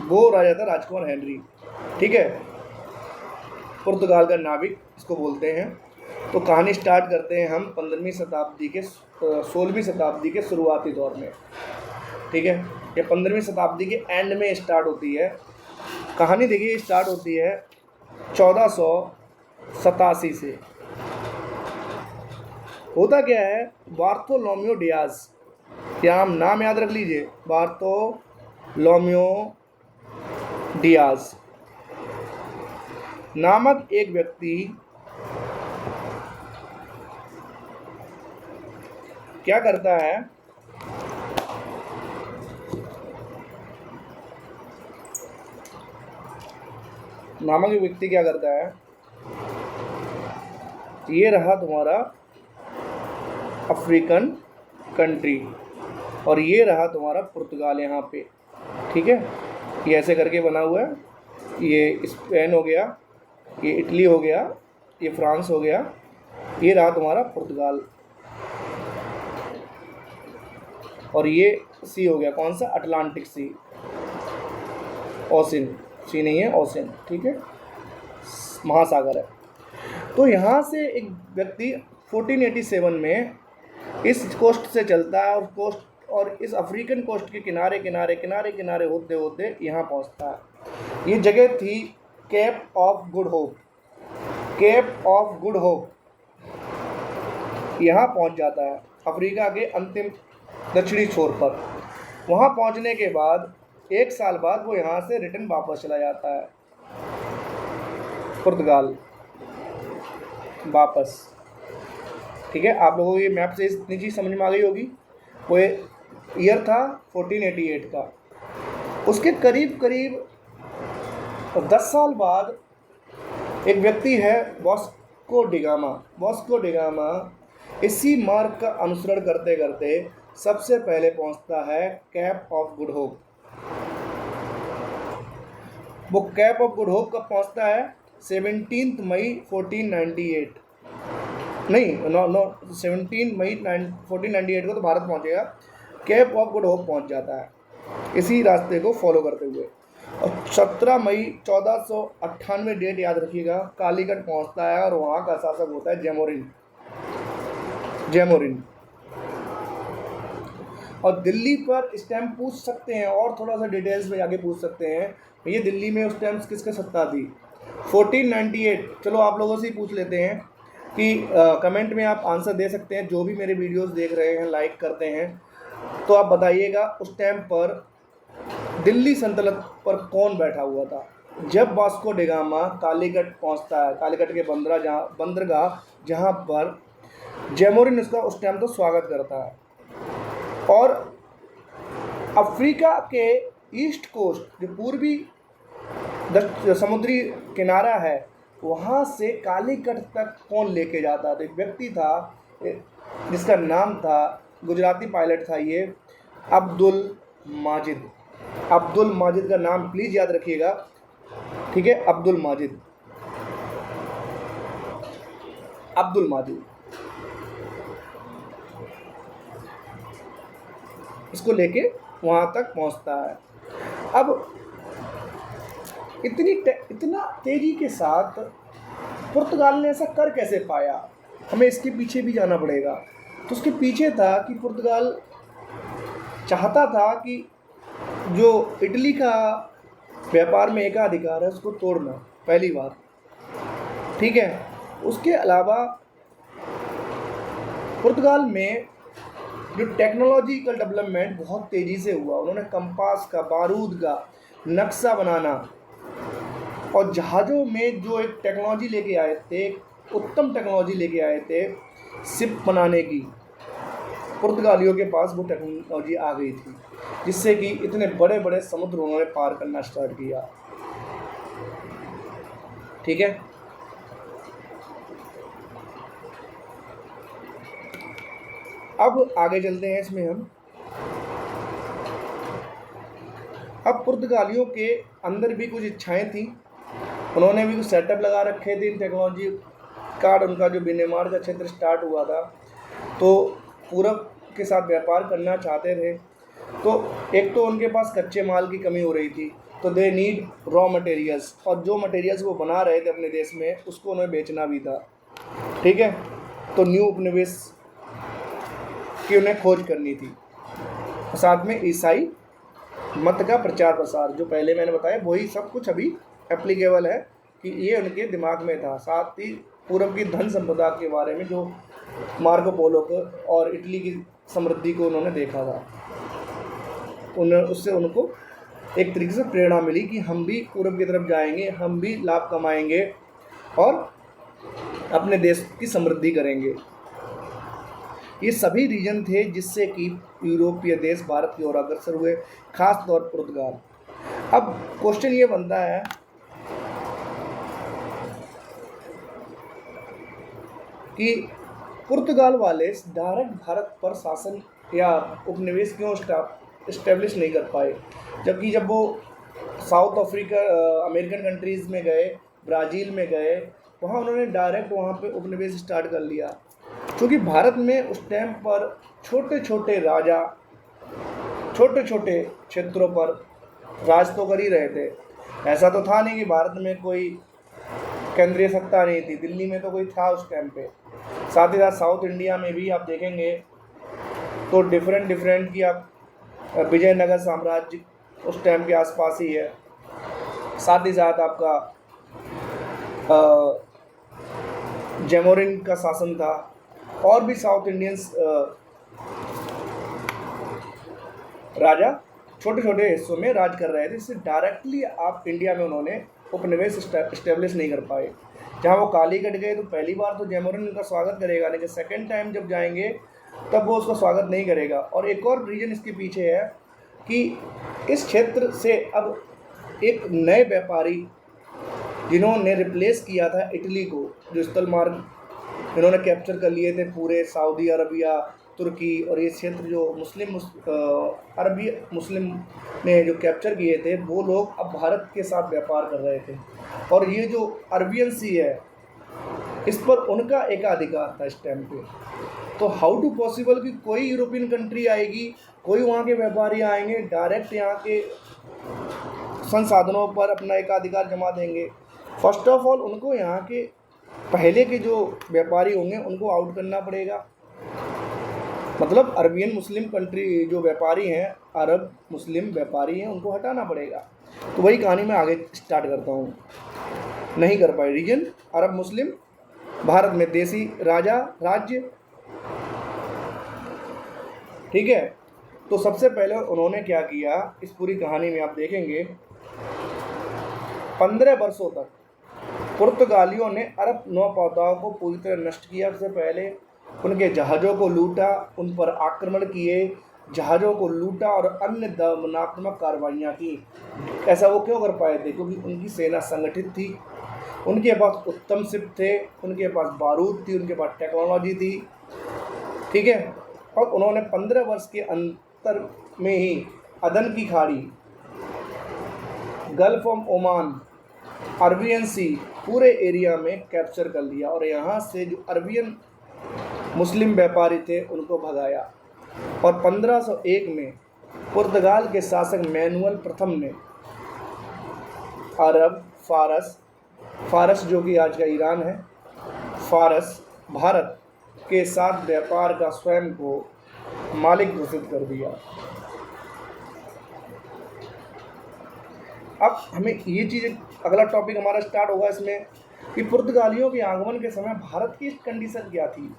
वो राजा था राजकुमार हेनरी, ठीक है, पुर्तगाल का नाविक इसको बोलते हैं। तो कहानी स्टार्ट करते हैं हम 15वीं शताब्दी के 16वीं शताब्दी के शुरुआती दौर में, ठीक है। ये 15वीं शताब्दी के एंड में स्टार्ट होती है कहानी। देखिए स्टार्ट होती है 1487 से। होता क्या है, बार्थोलोम्यू डियाज, क्या हम नाम याद रख लीजिए, बार्थोलोम्यू डियाज नामक एक व्यक्ति क्या करता है, नामक एक व्यक्ति क्या करता है, ये रहा तुम्हारा अफ्रीकन कंट्री और ये रहा तुम्हारा पुर्तगाल यहाँ पे, ठीक है। ये ऐसे करके बना हुआ है, ये स्पेन हो गया, ये इटली हो गया, ये फ्रांस हो गया, ये रहा तुम्हारा पुर्तगाल, और ये सी हो गया, कौन सा, अटलांटिक सी, ओशन, सी नहीं है ओशन, ठीक है, महासागर है। तो यहाँ से एक व्यक्ति 1487 में इस कोस्ट से चलता है और इस अफ्रीकन कोस्ट के किनारे किनारे किनारे किनारे होते होते यहाँ पहुँचता है। ये जगह थी Cape of Good Hope, Cape of Good Hope, यहाँ पहुँच जाता है अफ्रीका के अंतिम दक्षिणी छोर पर। वहाँ पहुँचने के बाद 1 साल बाद वो यहाँ से रिटर्न वापस चला जाता है पुर्तगाल वापस, ठीक है। आप लोगों को ये मैप से इतनी चीज़ समझ में आ गई होगी। वो ईयर था 1488 का। उसके करीब करीब 10 साल बाद एक व्यक्ति है वास्को डिगामा। वास्को डिगामा इसी मार्ग का अनुसरण करते करते सबसे पहले पहुंचता है कैप ऑफ गुड होप। वो कैप ऑफ गुड होप कब पहुंचता है, 17 मई 1498, नहीं 17 मई 1498 को तो भारत पहुंचेगा, कैप ऑफ गुड होप पहुंच जाता है इसी रास्ते को फॉलो करते हुए। और 17 मई 1498 डेट याद रखिएगा, कालीकट पहुंचता है और वहाँ का शासक होता है जैमोरिन। और दिल्ली पर इस टाइम पूछ सकते हैं और थोड़ा सा डिटेल्स में आगे पूछ सकते हैं, ये दिल्ली में उस टाइम किसका सत्ता थी, 1498। चलो आप लोगों से ही पूछ लेते हैं कि कमेंट में आप आंसर दे सकते हैं, जो भी मेरे वीडियोस देख रहे हैं लाइक करते हैं, तो आप बताइएगा उस टाइम पर दिल्ली सल्तनत पर कौन बैठा हुआ था जब वास्को डिगामा कालीकट पहुंचता है, कालीकट के बंदरगाह जहां पर जैमोरिन उसका उस टाइम तो स्वागत करता है। और अफ्रीका के ईस्ट कोस्ट जो पूर्वी समुद्री किनारा है वहाँ से कालीकट तक कौन लेके जाता, तो एक व्यक्ति था जिसका नाम था, गुजराती पायलट था ये, अब्दुल माजिद। अब्दुल माजिद का नाम प्लीज़ याद रखिएगा, ठीक है, अब्दुल माजिद। अब्दुल माजिद इसको लेके वहाँ तक पहुँचता है। अब इतना तेज़ी के साथ पुर्तगाल ने ऐसा कर कैसे पाया, हमें इसके पीछे भी जाना पड़ेगा। तो उसके पीछे था कि पुर्तगाल चाहता था कि जो इटली का व्यापार में एकाधिकार है उसको तोड़ना, पहली बात, ठीक है। उसके अलावा पुर्तगाल में जो टेक्नोलॉजिकल डेवलपमेंट बहुत तेज़ी से हुआ, उन्होंने कंपास का, बारूद का नक्शा बनाना और जहाज़ों में जो एक टेक्नोलॉजी लेके आए थे, उत्तम टेक्नोलॉजी लेके आए थे शिप बनाने की, पुर्तगालियों के पास वो टेक्नोलॉजी आ गई थी, जिससे कि इतने बड़े बड़े समुद्र उन्होंने पार करना स्टार्ट किया, ठीक है। अब आगे चलते हैं इसमें हम। अब पुर्तगालियों के अंदर भी कुछ इच्छाएं थी, उन्होंने भी कुछ सेटअप लगा रखे थे टेक्नोलॉजी कार्ड। उनका जो विनिर्माण का क्षेत्र स्टार्ट हुआ था तो पूरब के साथ व्यापार करना चाहते थे। तो एक तो उनके पास कच्चे माल की कमी हो रही थी, तो दे नीड रॉ मटेरियल्स, और जो मटेरियल्स वो बना रहे थे अपने देश में उसको उन्हें बेचना भी था, ठीक है। तो न्यू उपनिवेश की उन्हें खोज करनी थी, साथ में ईसाई मत का प्रचार प्रसार, जो पहले मैंने बताया वही सब कुछ अभी एप्लीकेबल है कि ये उनके दिमाग में था। साथ ही पूर्व की धन संपदा के बारे में जो मार्को पोलो को और इटली की समृद्धि को उन्होंने देखा था, उससे उनको एक तरीके से प्रेरणा मिली कि हम भी पूर्व की तरफ जाएंगे, हम भी लाभ कमाएंगे और अपने देश की समृद्धि करेंगे। ये सभी रीजन थे जिससे कि यूरोपीय देश भारत की ओर अग्रसर हुए, खास तौर पर पुर्तगाल। अब क्वेश्चन ये बनता है कि पुर्तगाल वाले डायरेक्ट भारत पर शासन या उपनिवेश क्यों इस्टेब्लिश नहीं कर पाए, जबकि जब वो साउथ अफ्रीका अमेरिकन कंट्रीज़ में गए, ब्राज़ील में गए, वहाँ उन्होंने डायरेक्ट वहाँ पे उपनिवेश स्टार्ट कर लिया। क्योंकि भारत में उस टाइम पर छोटे छोटे राजा छोटे छोटे क्षेत्रों पर राज तो कर ही रहे थे। ऐसा तो था नहीं कि भारत में कोई केंद्रीय सत्ता नहीं थी, दिल्ली में तो कोई था उस टाइम पे। साथ ही साथ साउथ इंडिया में भी आप देखेंगे तो डिफरेंट की आप विजयनगर साम्राज्य उस टाइम के आसपास ही है। साथ ही साथ आपका जैमोरिन का शासन था, और भी साउथ इंडियंस राजा छोटे छोटे हिस्सों में राज कर रहे थे। इससे डायरेक्टली आप इंडिया में उन्होंने उपनिवेश इस्टेब्लिश नहीं कर पाए। जहाँ वो कालीकट गए तो पहली बार तो जैमोरिन उनका स्वागत करेगा, लेकिन सेकेंड टाइम जब जाएंगे तब वो उसका स्वागत नहीं करेगा। और एक और रीज़न इसके पीछे है कि इस क्षेत्र से अब एक नए व्यापारी जिन्होंने रिप्लेस किया था इटली को, जो स्थल मार्ग इन्होंने कैप्चर कर लिए थे पूरे सऊदी अरबिया, तुर्की और ये क्षेत्र जो अरबी मुस्लिम ने जो कैप्चर किए थे, वो लोग अब भारत के साथ व्यापार कर रहे थे। और ये जो अरबियन सी है इस पर उनका एकाधिकार था इस टाइम पे। तो हाउ टू पॉसिबल कि कोई यूरोपियन कंट्री आएगी, कोई वहाँ के व्यापारी आएंगे, डायरेक्ट यहाँ के संसाधनों पर अपना एकाधिकार जमा देंगे। फर्स्ट ऑफ ऑल उनको यहाँ के पहले के जो व्यापारी होंगे उनको आउट करना पड़ेगा, मतलब अरबियन मुस्लिम कंट्री जो व्यापारी हैं, अरब मुस्लिम व्यापारी हैं, उनको हटाना पड़ेगा। तो वही कहानी मैं आगे स्टार्ट करता हूँ। नहीं कर पाए रीजन अरब मुस्लिम, भारत में देसी राजा राज्य, ठीक है। तो सबसे पहले उन्होंने क्या किया, इस पूरी कहानी में आप देखेंगे 15 वर्षों तक पुर्तगालियों ने अरब नौपाताओं को पूरी तरह नष्ट किया। सबसे पहले उनके जहाज़ों को लूटा, उन पर आक्रमण किए, जहाज़ों को लूटा और अन्य दमनात्मक कार्रवाइयाँ की। ऐसा वो क्यों कर पाए थे? क्योंकि उनकी सेना संगठित थी, उनके पास उत्तम शिप थे, उनके पास बारूद थी, उनके पास टेक्नोलॉजी थी, ठीक है। और उन्होंने 15 वर्ष के अंतर में ही अदन की खाड़ी, गल्फ ऑफ ओमान, अरबियन सी पूरे एरिया में कैप्चर कर लिया और यहाँ से जो अरबियन मुस्लिम व्यापारी थे उनको भगाया। और 1501 में पुर्तगाल के शासक मैनुअल प्रथम ने अरब फारस जो कि आज का ईरान है, फारस भारत के साथ व्यापार का स्वयं को मालिक घोषित कर दिया। अब हमें ये चीज़, अगला टॉपिक हमारा स्टार्ट होगा इसमें कि पुर्तगालियों के आगमन के समय भारत की कंडीशन क्या थी।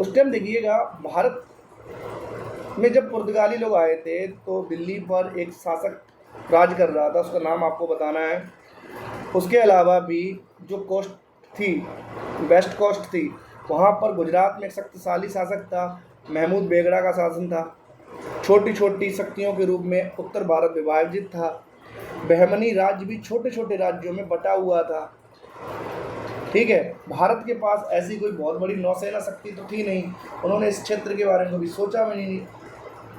उस टाइम देखिएगा, भारत में जब पुर्तगाली लोग आए थे तो दिल्ली पर एक शासक राज कर रहा था, उसका नाम आपको बताना है। उसके अलावा भी जो कोस्ट थी, वेस्ट कोस्ट थी, वहाँ पर गुजरात में एक शक्तिशाली शासक था, महमूद बेगड़ा का शासन था। छोटी छोटी शक्तियों के रूप में उत्तर भारत विभाजित था। बहमनी राज्य भी छोटे छोटे राज्यों में बटा हुआ था, ठीक है। भारत के पास ऐसी कोई बहुत बड़ी नौसेना शक्ति तो थी नहीं, उन्होंने इस क्षेत्र के बारे में कभी सोचा भी नहीं,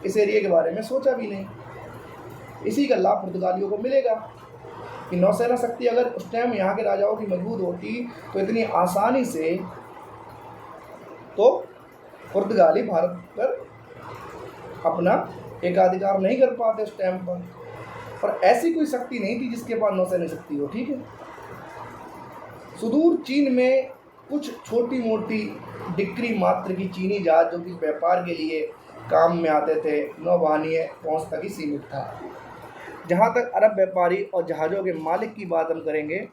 इस एरिया के बारे में सोचा भी नहीं। इसी का लाभ पुर्तगालियों को मिलेगा कि नौसेना शक्ति अगर उस टाइम यहाँ के राजाओं की मजबूत होती तो इतनी आसानी से तो पुर्तगाली भारत पर अपना एकाधिकार नहीं कर पाते उस टाइम पर। और ऐसी कोई शक्ति नहीं थी जिसके पास नौसैनिक शक्ति हो, ठीक है। सुदूर चीन में कुछ छोटी मोटी डिक्री मात्र की चीनी जहाज जो कि व्यापार के लिए काम में आते थे, नौवाहनीय पहुँच तक ही सीमित था। जहाँ तक अरब व्यापारी और जहाज़ों के मालिक की बात हम करेंगे,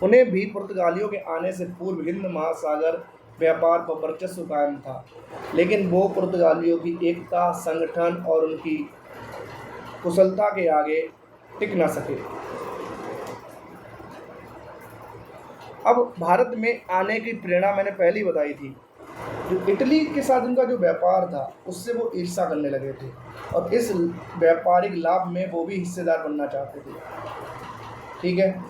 उन्हें भी पुर्तगालियों के आने से पूर्व हिंद महासागर व्यापार पर वर्चस्व कायम था, लेकिन वो पुर्तगालियों की एकता, संगठन और उनकी कुशलता के आगे टिक न सके। अब भारत में आने की प्रेरणा मैंने पहले ही बताई थी। जो इटली के साथ उनका जो व्यापार था उससे वो ईर्ष्या करने लगे थे और इस व्यापारिक लाभ में वो भी हिस्सेदार बनना चाहते थे, ठीक है।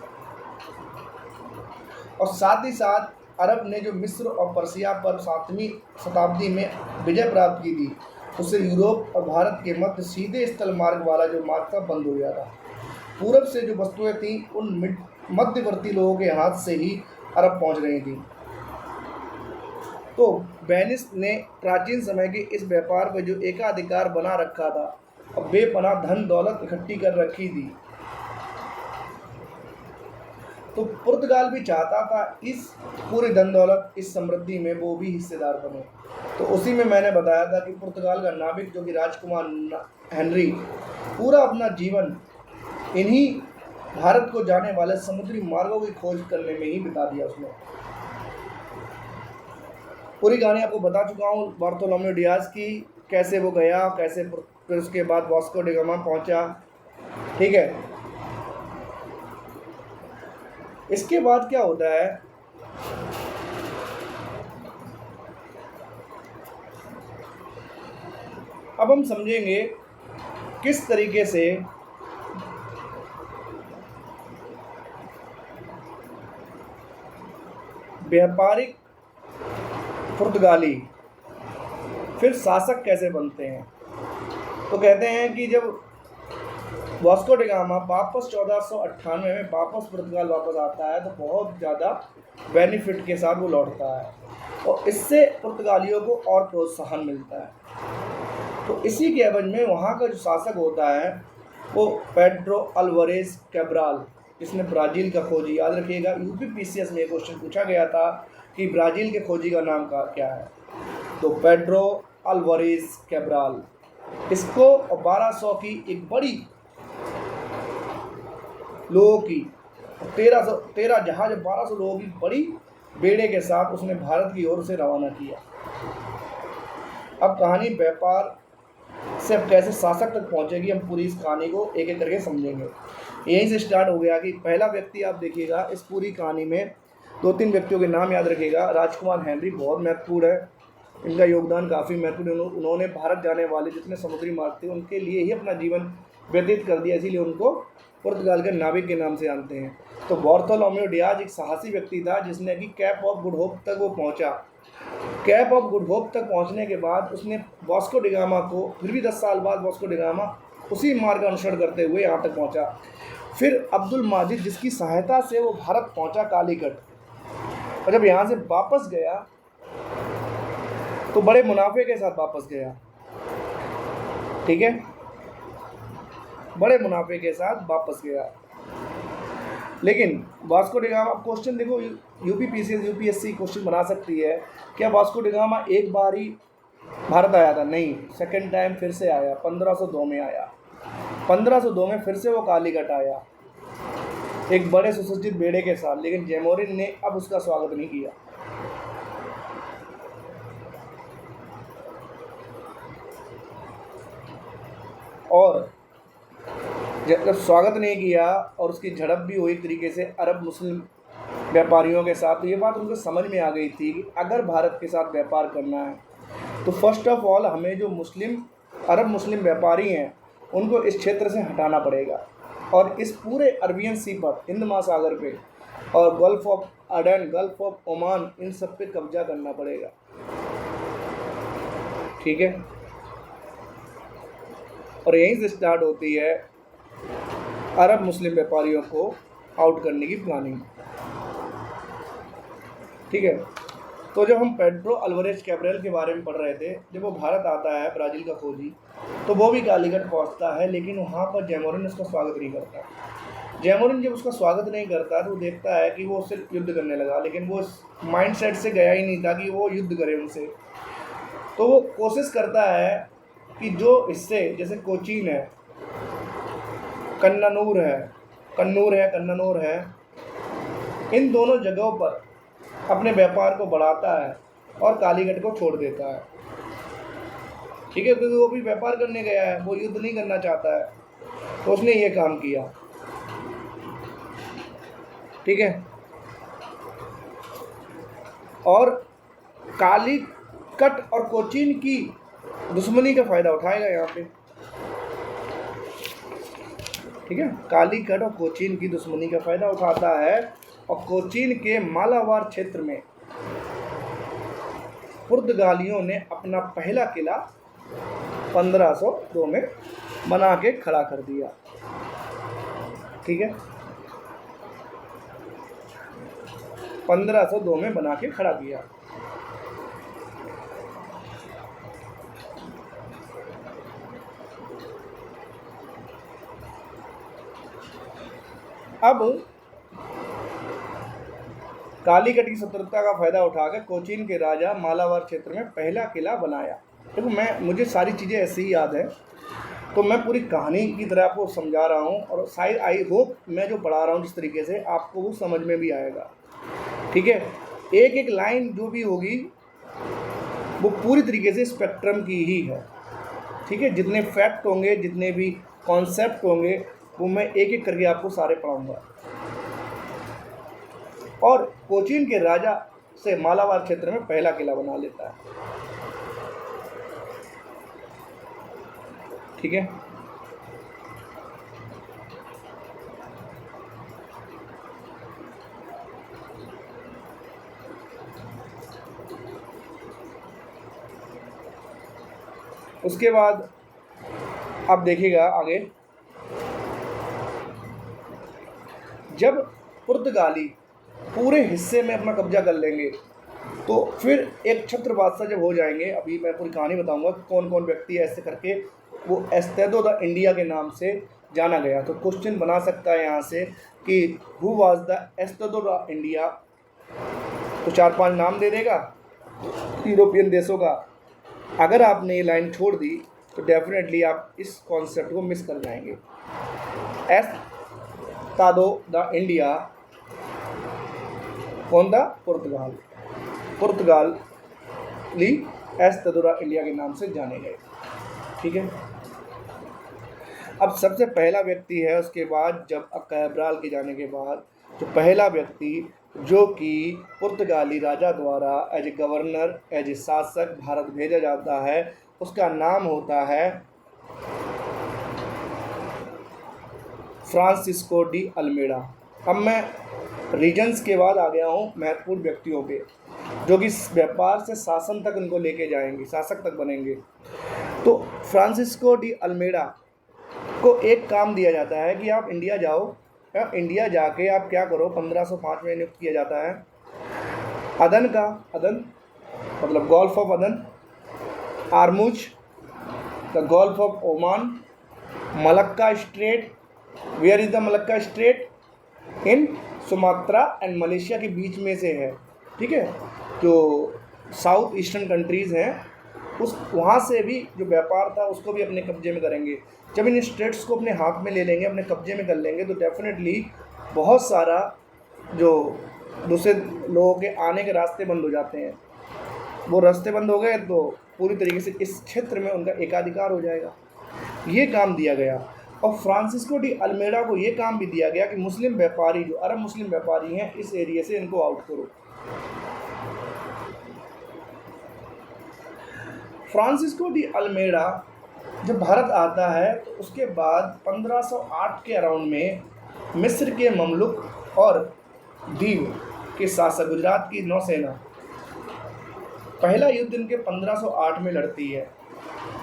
और साथ ही साथ अरब ने जो मिस्र और पर्सिया पर 7वीं शताब्दी में विजय प्राप्त की थी, उससे यूरोप और भारत के मध्य सीधे स्थल मार्ग वाला जो मार्ग था बंद हो गया था। पूरब से जो वस्तुएं थीं उन मध्यवर्ती लोगों के हाथ से ही अरब पहुंच रही थी। तो वेनिस ने प्राचीन समय के इस व्यापार पर जो एकाधिकार बना रखा था और बेपनाह धन दौलत इकट्ठी कर रखी थी, तो पुर्तगाल भी चाहता था इस पूरी धन दौलत, इस समृद्धि में वो भी हिस्सेदार बने। तो उसी में मैंने बताया था कि पुर्तगाल का नाविक जो कि राजकुमार हेनरी पूरा अपना जीवन इन्हीं भारत को जाने वाले समुद्री मार्गों की खोज करने में ही बिता दिया उसने। पूरी कहानी आपको बता चुका हूँ बार्थोलोमेओ डियाज की, कैसे वो गया, कैसे फिर उसके बाद वास्को डी गामा पहुँचा, ठीक है। इसके बाद क्या होता है, अब हम समझेंगे किस तरीके से व्यापारिक पुर्तगाली फिर शासक कैसे बनते हैं। तो कहते हैं कि जब वास्को डी गामा वापस 1498 में वापस पुर्तगाल वापस आता है तो बहुत ज़्यादा बेनिफिट के साथ वो लौटता है और इससे पुर्तगालियों को और प्रोत्साहन मिलता है। तो इसी के एवज में वहाँ का जो शासक होता है वो पेड्रो अल्वारेज कैब्राल, जिसने ब्राज़ील का खोजी, याद रखिएगा यूपीपीसीएस में क्वेश्चन पूछा गया था कि ब्राज़ील के खोजी का नाम क्या है, तो पेड्रो अल्वारेज कैब्राल। इसको 1200 की एक बड़ी लोगों की 13 जहाज 1200 लोगों की बड़ी बेड़े के साथ उसने भारत की ओर से रवाना किया। अब कहानी व्यापार से अब कैसे शासक तक पहुंचेगी, हम पूरी इस कहानी को एक एक करके समझेंगे। यहीं से स्टार्ट हो गया कि पहला व्यक्ति आप देखिएगा इस पूरी कहानी में 2-3 व्यक्तियों के नाम याद रखिएगा। राजकुमार हेनरी बहुत महत्वपूर्ण है, इनका योगदान काफ़ी महत्वपूर्ण। उन्होंने भारत जाने वाले जितने समुद्री मार्ग थे उनके लिए ही अपना जीवन व्यतीत कर दिया, इसीलिए उनको पुर्तगाल के नाविक के नाम से जानते हैं। तो बार्थोलोमेओ डियाज एक साहसी व्यक्ति था जिसने कि कैप ऑफ गुड होप तक वो पहुंचा। कैप ऑफ गुड होप तक पहुंचने के बाद उसने वास्को डी गामा को, फिर भी 10 साल बाद वास्को डी गामा उसी मार्ग का अनुसरण करते हुए यहाँ तक पहुंचा। फिर अब्दुल माजिद, जिसकी सहायता से वो भारत पहुंचा कालीकट, और जब यहाँ से वापस गया तो बड़े मुनाफे के साथ वापस गया, ठीक है, बड़े मुनाफे के साथ वापस गया। लेकिन वास्को डी गामा, क्वेश्चन देखो यूपीपीसीएस यूपीएससी क्वेश्चन बना सकती है, क्या वास्को डी गामा एक बार ही भारत आया था? नहीं, सेकंड टाइम फिर से आया, 1502 में आया। 1502 में फिर से वो कालीकट आया एक बड़े सुसज्जित बेड़े के साथ, लेकिन जैमोरिन ने अब उसका स्वागत नहीं किया। और जब स्वागत नहीं किया और उसकी झड़प भी हुई एक तरीके से अरब मुस्लिम व्यापारियों के साथ, तो ये बात उनको समझ में आ गई थी कि अगर भारत के साथ व्यापार करना है तो फर्स्ट ऑफ ऑल हमें जो अरब मुस्लिम व्यापारी हैं उनको इस क्षेत्र से हटाना पड़ेगा और इस पूरे अरबियन सी पर, हिंद महासागर पे और gulf of Aden, gulf of Oman, इन सब पे कब्जा करना पड़ेगा, ठीक है। और यहीं से स्टार्ट होती है अरब मुस्लिम व्यापारियों को आउट करने की प्लानिंग, ठीक है। तो जब हम पेड्रो अल्वारेज कैब्रल के बारे में पढ़ रहे थे, जब वो भारत आता है, ब्राज़ील का खोजी, तो वो भी कालीकट पहुंचता है, लेकिन वहाँ पर जैमोरिन उसका स्वागत नहीं करता। जैमोरिन जब उसका स्वागत नहीं करता तो वो देखता है कि वो उससे युद्ध करने लगा, लेकिन वो उस माइंड सेट से गया ही नहीं था कि वो युद्ध करे उनसे। तो वो कोशिश करता है कि जो हिस्से जैसे कोचीन है, कन्नूर है, इन दोनों जगहों पर अपने व्यापार को बढ़ाता है और कालीकट को छोड़ देता है। ठीक है, क्योंकि वो भी व्यापार करने गया है, वो युद्ध नहीं करना चाहता है, तो उसने ये काम किया। ठीक है, और कालीकट और कोचीन की दुश्मनी का फायदा उठाएगा यहाँ पे। ठीक है, कालीकट और कोचीन की दुश्मनी का फायदा उठाता है और कोचीन के मालाबार क्षेत्र में पुर्तगालियों ने अपना पहला किला 1502 में बना के खड़ा कर दिया। ठीक है, 1502 में बना के खड़ा किया। अब कालीकट की शत्रुता का फायदा उठाकर कोचीन के राजा मालाबार क्षेत्र में पहला किला बनाया। देखो, मुझे सारी चीज़ें ऐसे ही याद है, तो मैं पूरी कहानी की तरह आपको समझा रहा हूँ, और शायद आई होप मैं जो पढ़ा रहा हूँ जिस तरीके से आपको वो समझ में भी आएगा। ठीक है, एक एक लाइन जो भी होगी वो पूरी तरीके से स्पेक्ट्रम की ही है। ठीक है, जितने फैक्ट होंगे, जितने भी कॉन्सेप्ट होंगे, वो मैं एक एक करके आपको सारे पढ़ाऊँगा। और कोचीन के राजा से मालाबार क्षेत्र में पहला किला बना लेता है। ठीक है, उसके बाद आप देखिएगा आगे, जब पुर्तगाली पूरे हिस्से में अपना कब्जा कर लेंगे तो फिर एक छत्र बादशाह जब हो जाएंगे, अभी मैं पूरी कहानी बताऊंगा कौन कौन व्यक्ति ऐसे करके वो एस्तेदो द इंडिया के नाम से जाना गया। तो क्वेश्चन बना सकता है यहाँ से कि हु वाज द एस्तेदो द इंडिया, तो 4-5 नाम दे देगा यूरोपियन देशों का। अगर आपने ये लाइन छोड़ दी तो डेफिनेटली आप इस कॉन्सेप्ट को मिस कर जाएंगे। एस्तादो द इंडिया, कौन था? पुर्तगाली एस्तादो द इंडिया के नाम से जाने गए। ठीक है, अब सबसे पहला व्यक्ति है, उसके बाद जब कैब्राल के जाने के बाद जो पहला व्यक्ति जो कि पुर्तगाली राजा द्वारा as a governor, as a शासक भारत भेजा जाता है, उसका नाम होता है फ्रांसिस्को डी अल्मेडा। अब मैं रीजन्स के बाद आ गया हूँ महत्वपूर्ण व्यक्तियों पे, जो कि व्यापार से शासन तक उनको लेके जाएंगे, शासक तक बनेंगे। तो फ्रांसिस्को डी अल्मेडा को एक काम दिया जाता है कि आप इंडिया जाओ, या इंडिया जाके आप क्या करो, 1505 में नियुक्त किया जाता है अदन मतलब gulf of Aden, Hormuz the gulf of Oman, Malacca strait, where is the Malacca strait? इन सुमात्रा एंड मलेशिया के बीच में से है। ठीक है, जो साउथ ईस्टर्न कंट्रीज़ हैं उस वहाँ से भी जो व्यापार था उसको भी अपने कब्जे में करेंगे। जब इन स्टेट्स को अपने हाथ में ले लेंगे, अपने कब्जे में कर लेंगे, तो डेफिनेटली बहुत सारा जो दूसरे लोगों के आने के रास्ते बंद हो जाते हैं, वो रास्ते बंद हो गए तो पूरी तरीके से इस क्षेत्र में उनका एकाधिकार हो जाएगा। ये काम दिया गया। और फ्रांसिस्को डी अल्मेडा को ये काम भी दिया गया कि मुस्लिम व्यापारी, जो अरब मुस्लिम व्यापारी हैं, इस एरिया से इनको आउट करो। फ्रांसिस्को डी अल्मेडा जब भारत आता है तो उसके बाद 1508 के अराउंड में मिस्र के ममलुक और दीव के शासक, गुजरात की नौसेना, पहला युद्ध इनके 1508 में लड़ती है।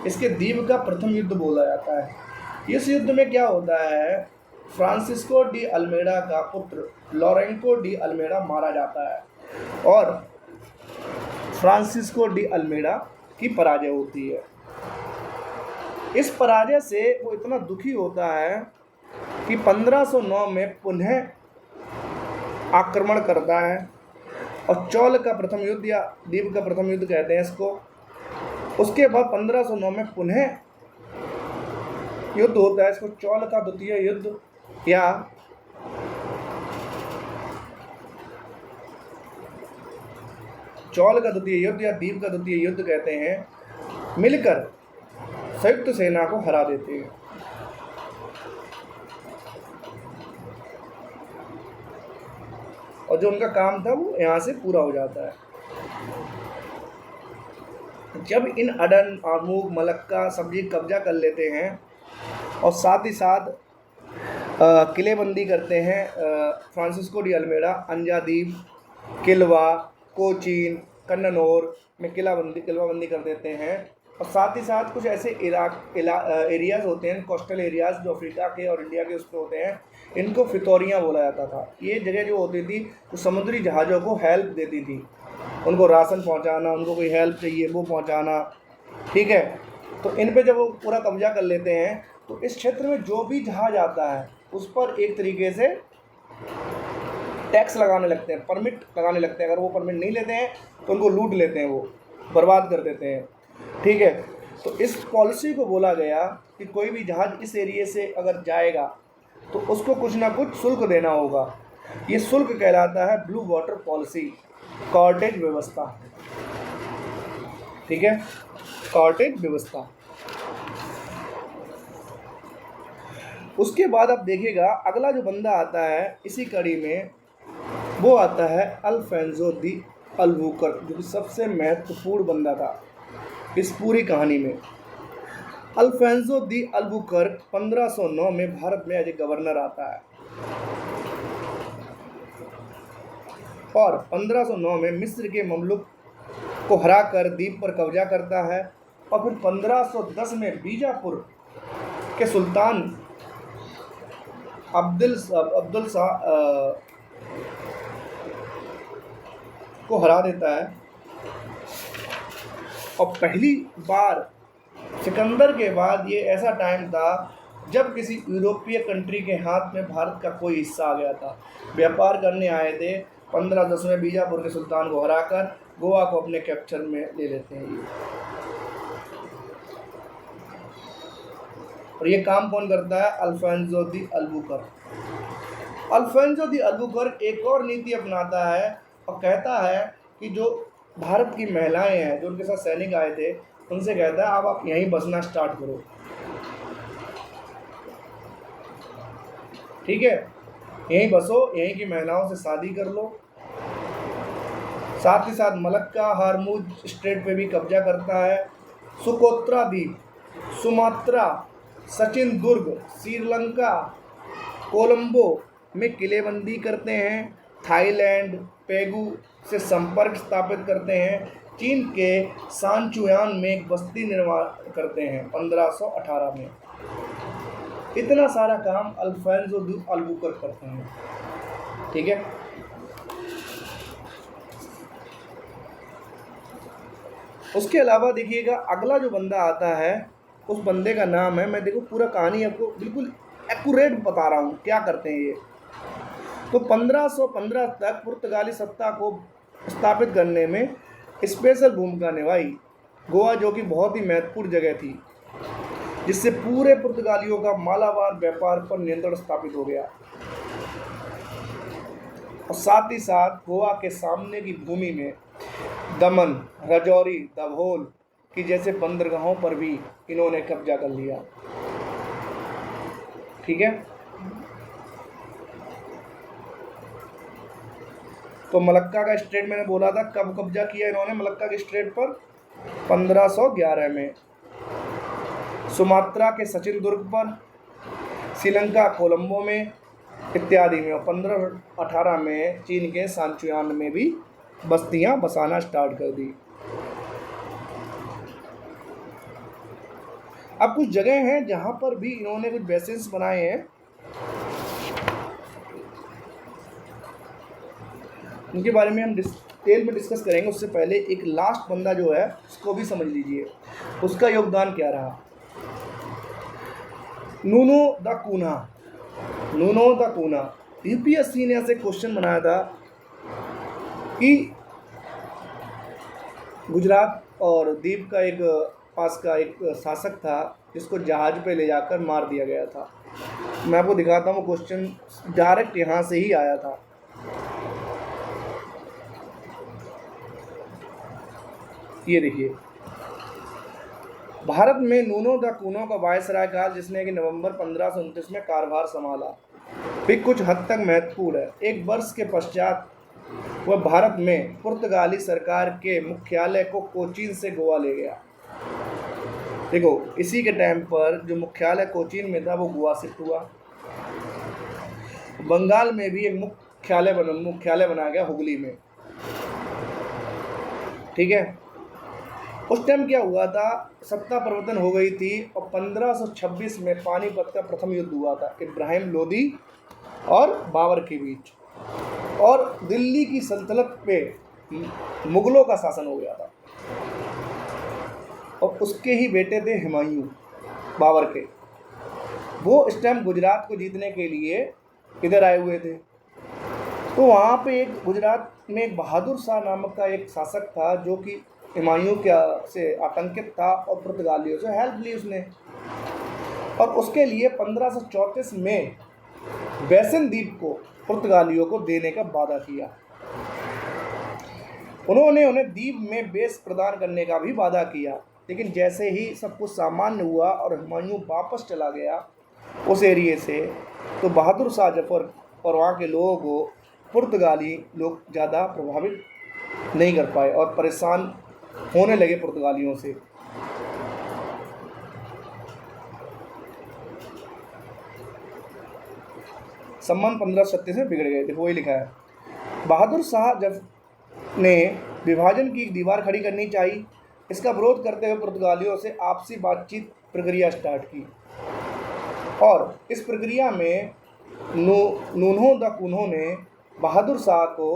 इसके दीव का प्रथम युद्ध बोला जाता है। इस युद्ध में क्या होता है, फ्रांसिस्को डी अल्मेडा का पुत्र लॉरेंको डी अल्मेडा मारा जाता है और फ्रांसिस्को डी अल्मेडा की पराजय होती है। इस पराजय से वो इतना दुखी होता है कि 1509 में पुनः आक्रमण करता है और चौल का प्रथम युद्ध या दीप का प्रथम युद्ध कहते हैं इसको। उसके बाद 1509 में पुनः युद्ध होता है, इसको चौल का द्वितीय युद्ध या चौल का द्वितीय युद्ध या दीप का द्वितीय युद्ध कहते हैं। मिलकर संयुक्त सेना को हरा देते हैं। और जो उनका काम था वो यहाँ से पूरा हो जाता है। जब इन अडन, आर्मूग, मलक्का सब ये कब्जा कर लेते हैं और साथ ही साथ किलेबंदी करते हैं, फ्रांसिस्को डी अल्मेडा अंजादीप, किलवा, कोचीन, कन्ननौर में किलाबंदी कर देते हैं। और साथ ही साथ कुछ ऐसे एरियाज़ होते हैं, कोस्टल एरियाज़ जो अफ्रीका के और इंडिया के उस पर होते हैं, इनको फितौरियाँ बोला जाता था। ये जगह जो होती थी वो समुद्री जहाज़ों को हेल्प देती थी, उनको राशन पहुंचाना, उनको कोई हेल्प चाहिए वो पहुंचाना, ठीक है। तो इन पे जब वो पूरा कब्जा कर लेते हैं तो इस क्षेत्र में जो भी जहाज़ आता है उस पर एक तरीके से टैक्स लगाने लगते हैं, परमिट लगाने लगते हैं। अगर वो परमिट नहीं लेते हैं तो उनको लूट लेते हैं, वो बर्बाद कर देते हैं, ठीक है। तो इस पॉलिसी को बोला गया कि कोई भी जहाज़ इस एरिया से अगर जाएगा तो उसको कुछ ना कुछ शुल्क देना होगा। ये शुल्क कहलाता है ब्लू वाटर पॉलिसी, कॉर्टेज व्यवस्था, ठीक है, कॉर्टेज व्यवस्था। उसके बाद आप देखिएगा अगला जो बंदा आता है इसी कड़ी में, वो आता है अल्फोंसो दी अल्बुकर्क, जो कि सबसे महत्वपूर्ण बंदा था इस पूरी कहानी में। अल्फोंसो दी अल्बुकर्क 1509 में भारत में एज ए गवर्नर आता है और 1509 में मिस्र के ममलुक को हराकर द्वीप पर कब्जा करता है। और फिर 1510 में बीजापुर के सुल्तान अब्दुल शाह को हरा देता है। और पहली बार सिकंदर के बाद ये ऐसा टाइम था जब किसी यूरोपीय कंट्री के हाथ में भारत का कोई हिस्सा आ गया था। व्यापार करने आए थे, 1510 में बीजापुर के सुल्तान को हराकर गोवा को अपने कैप्चर में ले लेते हैं ये। और ये काम कौन करता है? अल्फोंसो दी अल्बुकर्क। अल्फोंसो दी अल्बुकर्क एक और नीति अपनाता है और कहता है कि जो भारत की महिलाएं हैं, जो उनके साथ सैनिक आए थे, उनसे कहता है अब आप यहीं बसना स्टार्ट करो, ठीक है, यहीं बसो, यहीं की महिलाओं से शादी कर लो। साथ ही साथ मलक्का, हारमुज स्ट्रेट पे भी कब्जा करता है। सुकोत्रा द्वीप, सुमात्रा, सचिन दुर्ग, श्रीलंका, कोलंबो में किलेबंदी करते हैं। थाईलैंड, पेगू से संपर्क स्थापित करते हैं। चीन के सानचुयान में एक बस्ती निर्माण करते हैं 1518 में। इतना सारा काम अल्फोंसो दी अल्बुकर्क करते हैं, ठीक है। उसके अलावा देखिएगा अगला जो बंदा आता है, उस बंदे का नाम है, मैं देखो पूरा कहानी आपको बिल्कुल एक्यूरेट बता रहा हूँ क्या करते हैं ये। तो 1515 तक पुर्तगाली सत्ता को स्थापित करने में स्पेशल भूमिका निभाई गोवा, जो कि बहुत ही महत्वपूर्ण जगह थी, जिससे पूरे पुर्तगालियों का मालाबार व्यापार पर नियंत्रण स्थापित हो गया। और साथ ही साथ गोवा के सामने की भूमि में दमन, राजौरी, दाभोल की जैसे बंदरगाहों पर भी इन्होंने कब्जा कर लिया, ठीक है। तो मलक्का का स्ट्रेट मैंने बोला था, कब कब्जा किया इन्होंने मलक्का के स्ट्रेट पर? 1511 में। सुमात्रा के सचिन दुर्ग पर, श्रीलंका कोलंबो में इत्यादि में। और 1518 में चीन के सानचुयान में भी बस्तियां बसाना स्टार्ट कर दी। अब कुछ जगह हैं जहां पर भी इन्होंने कुछ बेसिस बनाए हैं, उनके बारे में हम डिटेल में डिस्कस करेंगे उससे पहले एक लास्ट बंदा जो है उसको भी समझ लीजिए, उसका योगदान क्या रहा। नूनो द कूना, नूनो द कूना, यूपीएससी ने ऐसे क्वेश्चन बनाया था कि गुजरात और द्वीप का एक पास का एक शासक था जिसको जहाज पे ले जाकर मार दिया गया था। मैं आपको दिखाता हूँ, क्वेश्चन डायरेक्ट यहाँ से ही आया था। ये देखिए, भारत में नूनो द कूनो का वायसराय काल जिसने कि नवंबर 1529 में कारभार संभाला भी कुछ हद तक महत्वपूर्ण है। एक वर्ष के पश्चात वह भारत में पुर्तगाली सरकार के मुख्यालय को कोचीन से गोवा ले गया। देखो, इसी के टाइम पर जो मुख्यालय कोचीन में था वो गोवा शिफ्ट हुआ। बंगाल में भी एक मुख्यालय बना गया हुगली में। ठीक है, उस टाइम क्या हुआ था, सत्ता परिवर्तन हो गई थी और 1526 में पानीपत का प्रथम युद्ध हुआ था इब्राहिम लोदी और बाबर के बीच, और दिल्ली की सल्तनत पे मुगलों का शासन हो गया था। और उसके ही बेटे थे हुमायूं बाबर के, वो इस टाइम गुजरात को जीतने के लिए इधर आए हुए थे। तो वहाँ पे एक गुजरात में एक बहादुर शाह नामक का एक शासक था जो कि हुमायूं से आतंकित था और पुर्तगालियों से हेल्प ली उसने। और उसके लिए 1534 में वैसन द्वीप को पुर्तगालियों को देने का वादा किया। उन्होंने उन्हें द्वीप में बेस प्रदान करने का भी वादा किया, लेकिन जैसे ही सब कुछ सामान्य हुआ और हुमायूं वापस चला गया उस एरिए से, तो बहादुर शाह जफर और वहाँ के लोगों को पुर्तगाली लोग ज़्यादा प्रभावित नहीं कर पाए और परेशान होने लगे पुर्तगालियों से। संबंध 1536 में बिगड़ गए थे, वही लिखा है। बहादुर शाह जब ने विभाजन की एक दीवार खड़ी करनी चाहिए, इसका विरोध करते हुए पुर्तगालियों से आपसी बातचीत प्रक्रिया स्टार्ट की और इस प्रक्रिया में नूनो द कूनो ने बहादुर शाह को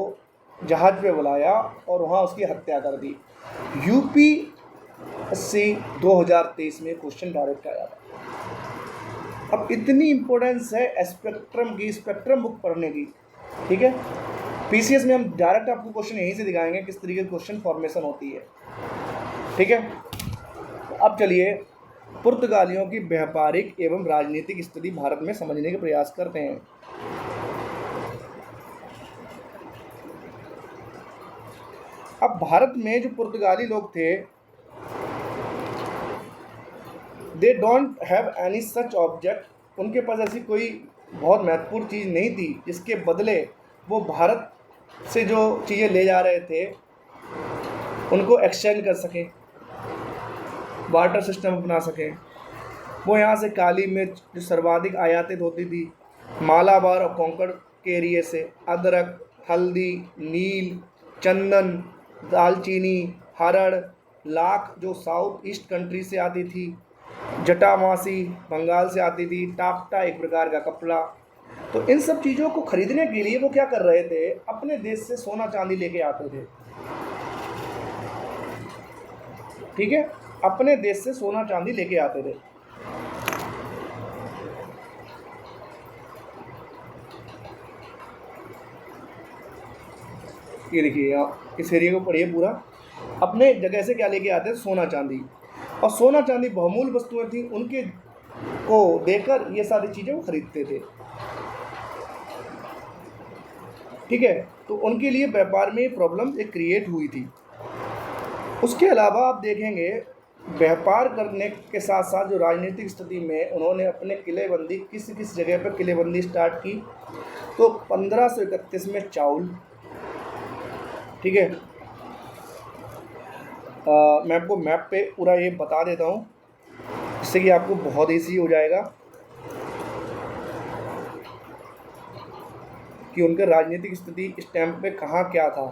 जहाज पे बुलाया और वहाँ उसकी हत्या कर दी। यूपीएससी 2023 में क्वेश्चन डायरेक्ट आया था। अब इतनी इम्पोर्टेंस है स्पेक्ट्रम बुक पढ़ने की। ठीक है, पीसीएस में हम डायरेक्ट आपको क्वेश्चन यहीं से दिखाएंगे किस तरीके की क्वेश्चन फॉर्मेशन होती है। ठीक है, अब चलिए पुर्तगालियों की व्यापारिक एवं राजनीतिक स्थिति भारत में समझने के प्रयास करते हैं। अब भारत में जो पुर्तगाली लोग थे, they don't have any such object, उनके पास ऐसी कोई बहुत महत्वपूर्ण चीज़ नहीं थी जिसके बदले वो भारत से जो चीज़ें ले जा रहे थे उनको एक्सचेंज कर सकें, बार्टर सिस्टम अपना सकें। वो यहाँ से काली मिर्च जो सर्वाधिक आयातित होती थी मालाबार और कोंकण के एरिए से, अदरक, हल्दी, नील, चंदन, दालचीनी, हरड़, लाख जो साउथ ईस्ट कंट्री से आती थी, जटामासी बंगाल से आती थी, टापटा एक प्रकार का कपड़ा। तो इन सब चीज़ों को खरीदने के लिए वो क्या कर रहे थे, अपने देश से सोना चांदी लेके आते थे। ठीक है, अपने देश से सोना चांदी लेके आते थे। ये देखिए, आप इस एरिया को पढ़िए पूरा। अपने जगह से क्या लेके आते थे, सोना चांदी, और सोना चांदी बहुमूल्य वस्तुएं थी, उनके को देकर ये सारी चीज़ें वो खरीदते थे। ठीक है, तो उनके लिए व्यापार में प्रॉब्लम एक क्रिएट हुई थी। उसके अलावा आप देखेंगे व्यापार करने के साथ साथ जो राजनीतिक स्थिति में उन्होंने अपने किलेबंदी किस जगह पर किलेबंदी स्टार्ट की, तो 1531 में चाउल। ठीक है, मैं आपको मैप पे पूरा ये बता देता हूँ जिससे कि आपको बहुत ईजी हो जाएगा कि उनका राजनीतिक स्थिति इस टाइम पे कहाँ क्या था।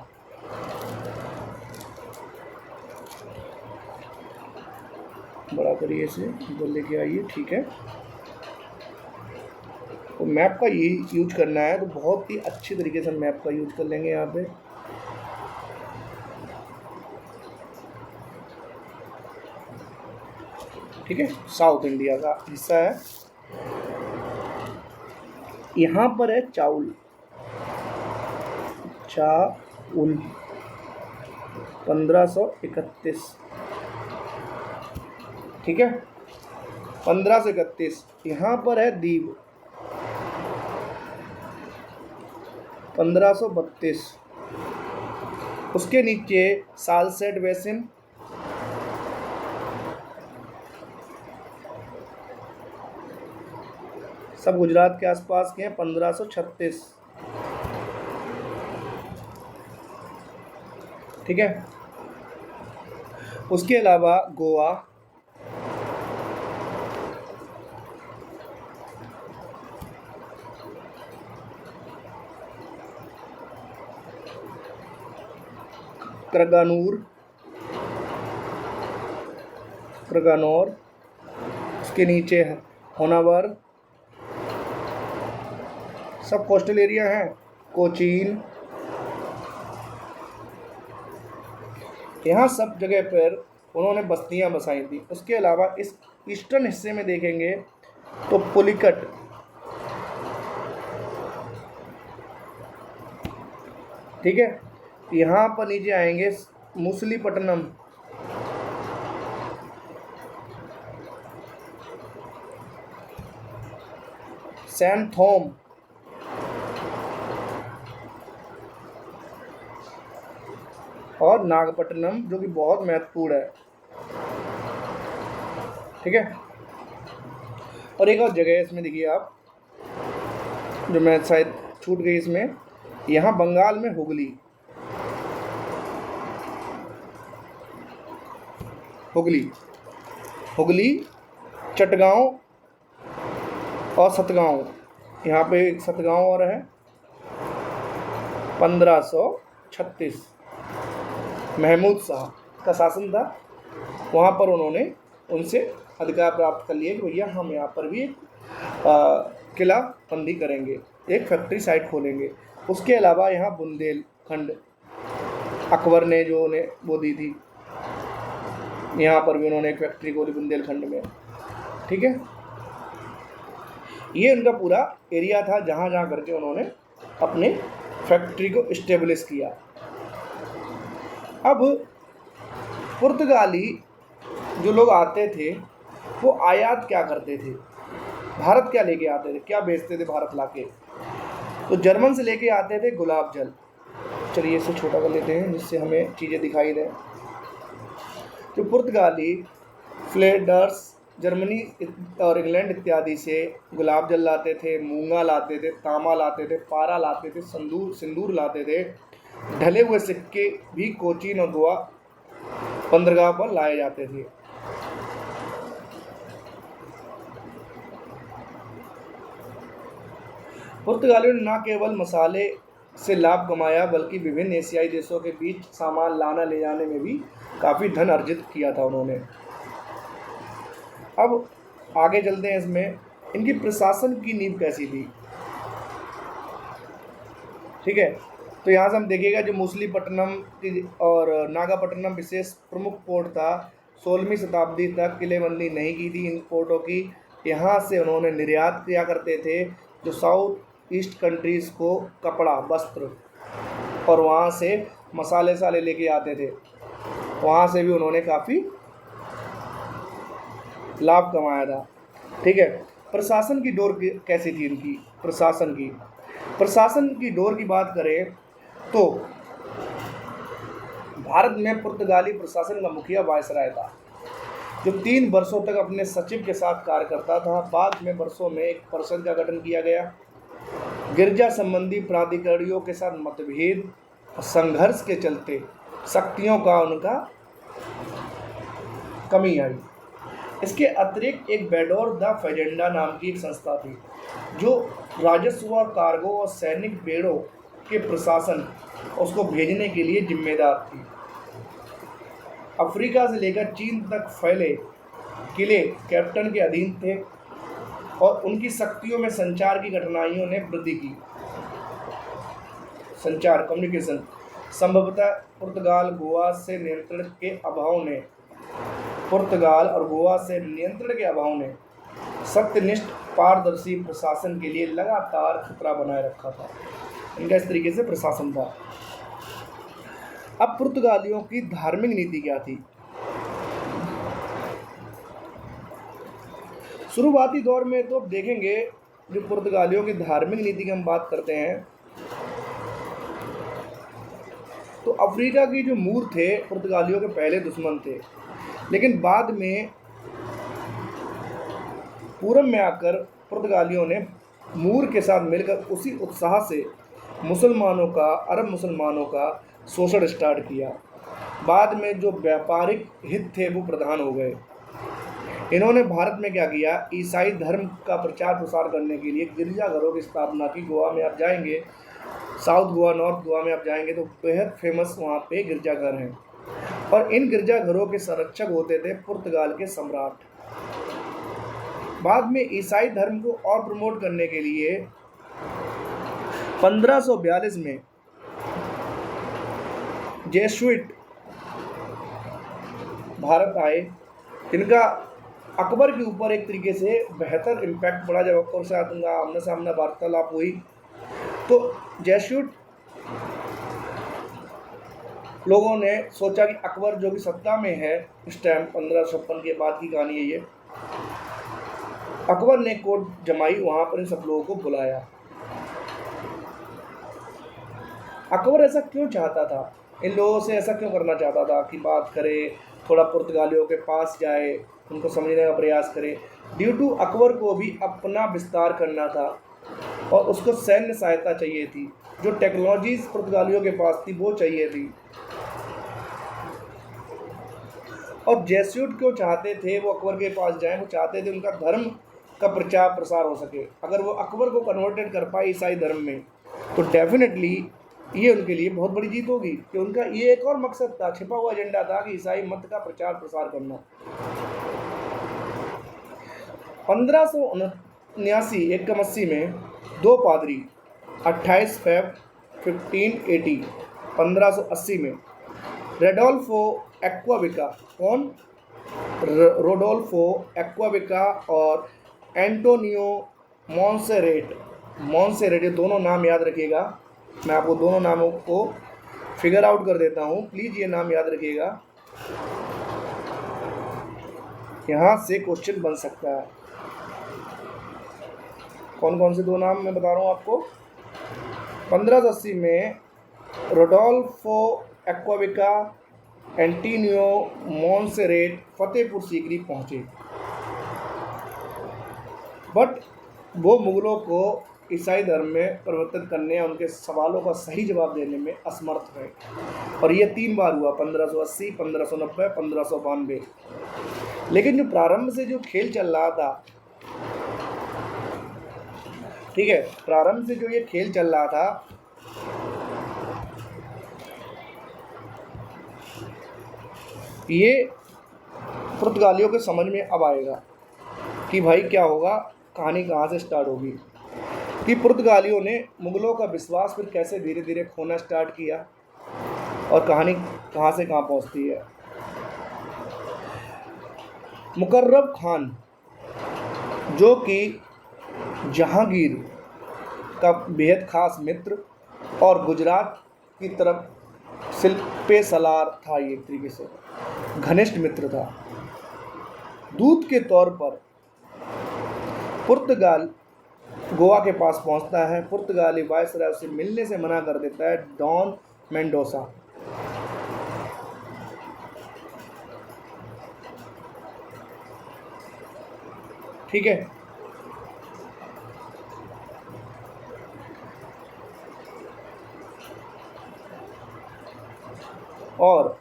बड़ा करिए इसे, इधर लेके आइए। ठीक है, तो मैप का ये यूज करना है तो बहुत ही अच्छी तरीके से मैप का यूज कर लेंगे यहाँ पे। ठीक है, साउथ इंडिया का हिस्सा है। यहाँ पर है चाउल, चाउल 1531, ठीक है, 1531। यहाँ पर है दीव 1532। उसके नीचे सालसेट बेसिन, सब गुजरात के आसपास के हैं, 1536, ठीक है। उसके अलावा गोवा, क्रगानौर, उसके नीचे है होनावर, सब कोस्टल एरिया हैं। कोचीन, यहाँ सब जगह पर उन्होंने बस्तियाँ बसाई थी। उसके अलावा इस ईस्टर्न हिस्से में देखेंगे तो पुलिकट, ठीक है। यहाँ पर नीचे आएंगे मुसलीपट्टनम, सैनथोम, और नागपट्टनम, जो कि बहुत महत्वपूर्ण है, ठीक है। और एक और जगह है इसमें, देखिए आप, जो मैं शायद छूट गई इसमें, यहाँ बंगाल में हुगली, चटगांव और सतगांव, यहाँ पे एक सतगांव और है, 1536। महमूद शाह का शासन था, वहाँ पर उन्होंने उनसे अधिकार प्राप्त कर लिए कि भैया हम यहाँ पर भी किला बंदी करेंगे, एक फैक्ट्री साइट खोलेंगे। उसके अलावा यहाँ बुंदेलखंड, अकबर ने जो उन्हें वो दी थी, यहाँ पर भी उन्होंने एक फैक्ट्री खोली बुंदेलखंड में, ठीक है। ये उनका पूरा एरिया था जहाँ जहाँ करके उन्होंने अपने फैक्ट्री को इस्टेब्लिश किया। अब पुर्तगाली जो लोग आते थे वो आयात क्या करते थे, भारत क्या लेके आते थे, क्या बेचते थे भारत लाके, तो जर्मन से लेके आते थे गुलाब जल। चलिए इसे छोटा कर लेते हैं जिससे हमें चीज़ें दिखाई दें। जो पुर्तगाली फ्लेंडर्स, जर्मनी और इंग्लैंड इत्यादि से गुलाब जल लाते थे, मूंगा लाते थे, तांबा लाते थे, पारा लाते थे, सिंदूर लाते थे, ढले हुए सिक्के भी कोचीन और गोवा बंदरगाह पर लाए जाते थे। पुर्तगालियों ने न केवल मसाले से लाभ कमाया बल्कि विभिन्न एशियाई देशों के बीच सामान लाना ले जाने में भी काफ़ी धन अर्जित किया था उन्होंने। अब आगे चलते हैं, इसमें इनकी प्रशासन की नींव कैसी थी, ठीक है। तो यहाँ से हम देखिएगा जो मुसलीपट्टनम और नागापट्टनम विशेष प्रमुख पोर्ट था, 16वीं शताब्दी तक किलेबंदी नहीं की थी इन पोर्टों की। यहाँ से उन्होंने निर्यात किया करते थे जो साउथ ईस्ट कंट्रीज़ को कपड़ा, वस्त्र, और वहाँ से मसाले साले लेके आते थे, वहाँ से भी उन्होंने काफ़ी लाभ कमाया था, ठीक है। प्रशासन की डोर कैसी थी इनकी, प्रशासन की डोर की बात करें तो भारत में पुर्तगाली प्रशासन का मुखिया वायसराय था, जो 3 वर्षों तक अपने सचिव के साथ कार्य करता था। बाद में वर्षों में एक परिषद का गठन किया गया। गिरजा संबंधी प्राधिकारियों के साथ मतभेद और संघर्ष के चलते शक्तियों का उनका कमी आई। इसके अतिरिक्त एक बेडोर द फेजेंडा नाम की एक संस्था थी जो राजस्व और कार्गो और सैनिक बेड़ों के प्रशासन उसको भेजने के लिए जिम्मेदार थी। अफ्रीका से लेकर चीन तक फैले किले कैप्टन के अधीन थे और उनकी शक्तियों में संचार की कठिनाइयों ने वृद्धि की। संचार, कम्युनिकेशन, संभवतः पुर्तगाल गोवा से नियंत्रण के अभाव ने पुर्तगाल और गोवा से नियंत्रण के अभाव ने सत्यनिष्ठ पारदर्शी प्रशासन के लिए लगातार खतरा बनाए रखा था। इनका इस तरीके से प्रशासन था। अब पुर्तगालियों की धार्मिक नीति क्या थी? शुरुआती दौर में तो अब देखेंगे, जो पुर्तगालियों की धार्मिक नीति की हम बात करते हैं तो अफ्रीका की जो मूर थे पुर्तगालियों के पहले दुश्मन थे, लेकिन बाद में पूरब में आकर पुर्तगालियों ने मूर के साथ मिलकर उसी उत्साह से अरब मुसलमानों का शोषण स्टार्ट किया। बाद में जो व्यापारिक हित थे वो प्रधान हो गए। इन्होंने भारत में क्या किया, ईसाई धर्म का प्रचार प्रसार करने के लिए गिरजाघरों की स्थापना की। गोवा में आप जाएंगे, साउथ गोवा, नॉर्थ गोवा में आप जाएंगे तो बेहद फेमस वहाँ पे गिरजाघर हैं, और इन गिरजाघरों के संरक्षक होते थे पुर्तगाल के सम्राट। बाद में ईसाई धर्म को और प्रमोट करने के लिए 1542 में जेसुइट भारत आए, जिनका अकबर के ऊपर एक तरीके से बेहतर इम्पैक्ट पड़ा। जब अकबर से उनका आमने सामने वार्तालाप हुई तो जेसुइट लोगों ने सोचा कि अकबर जो कि सत्ता में है इस टाइम, 1556 के बाद की कहानी है ये, अकबर ने कोर्ट जमाई, वहाँ पर इन सब लोगों को बुलाया। अकबर ऐसा क्यों चाहता था, इन लोगों से ऐसा क्यों करना चाहता था कि बात करे, थोड़ा पुर्तगालियों के पास जाए, उनको समझने का प्रयास करे? ड्यू टू अकबर को भी अपना विस्तार करना था और उसको सैन्य सहायता चाहिए थी। जो टेक्नोलॉजीज पुर्तगालियों के पास थी वो चाहिए थी। और जेसुइट क्यों चाहते थे वो अकबर के पास जाएं? वो चाहते थे उनका धर्म का प्रचार प्रसार हो सके। अगर वो अकबर को कन्वर्टेड कर पाए ईसाई धर्म में तो डेफिनेटली ये उनके लिए बहुत बड़ी जीत होगी, कि उनका ये एक और मकसद था, छिपा हुआ एजेंडा था कि ईसाई मत का प्रचार प्रसार करना। 1579 में दो पादरी 28 फेब 1580 में रोडोल्फो एक्वाविका, कौन? रोडोल्फो एक्वाविका और एंटोनियो मॉन्सेरेट, ये दोनों नाम याद रखिएगा। मैं आपको दोनों नामों को फिगर आउट कर देता हूँ, प्लीज़ ये नाम याद रखिएगा, यहाँ से क्वेश्चन बन सकता है। कौन कौन से दो नाम मैं बता रहा हूँ आपको। 1580 में रोडोल्फो एक्वाविका, एंटोनियो मॉन्सेरेट फतेहपुर सीकरी पहुँचे, बट वो मुगलों को ईसाई धर्म में परिवर्तित करने या उनके सवालों का सही जवाब देने में असमर्थ रहे। और ये 3 बार हुआ, 1580, 1590, 1592। लेकिन जो प्रारंभ से जो खेल चल रहा था, ठीक है, प्रारंभ से जो ये खेल चल रहा था, ये पुर्तगालियों के समझ में अब आएगा कि भाई क्या होगा, कहानी कहाँ से स्टार्ट होगी, कि पुर्तगालियों ने मुगलों का विश्वास फिर कैसे धीरे धीरे खोना स्टार्ट किया और कहानी कहाँ से कहाँ पहुँचती है। मुकर्रब खान, जो कि जहांगीर का बेहद खास मित्र और गुजरात की तरफ शिल्पे सलार था, ये एक तरीके से घनिष्ठ मित्र था। दूत के तौर पर पुर्तगाल गोवा के पास पहुंचता है। पुर्तगाली वायसराय उसे मिलने से मना कर देता है, डॉन मेंडोसा। ठीक है, और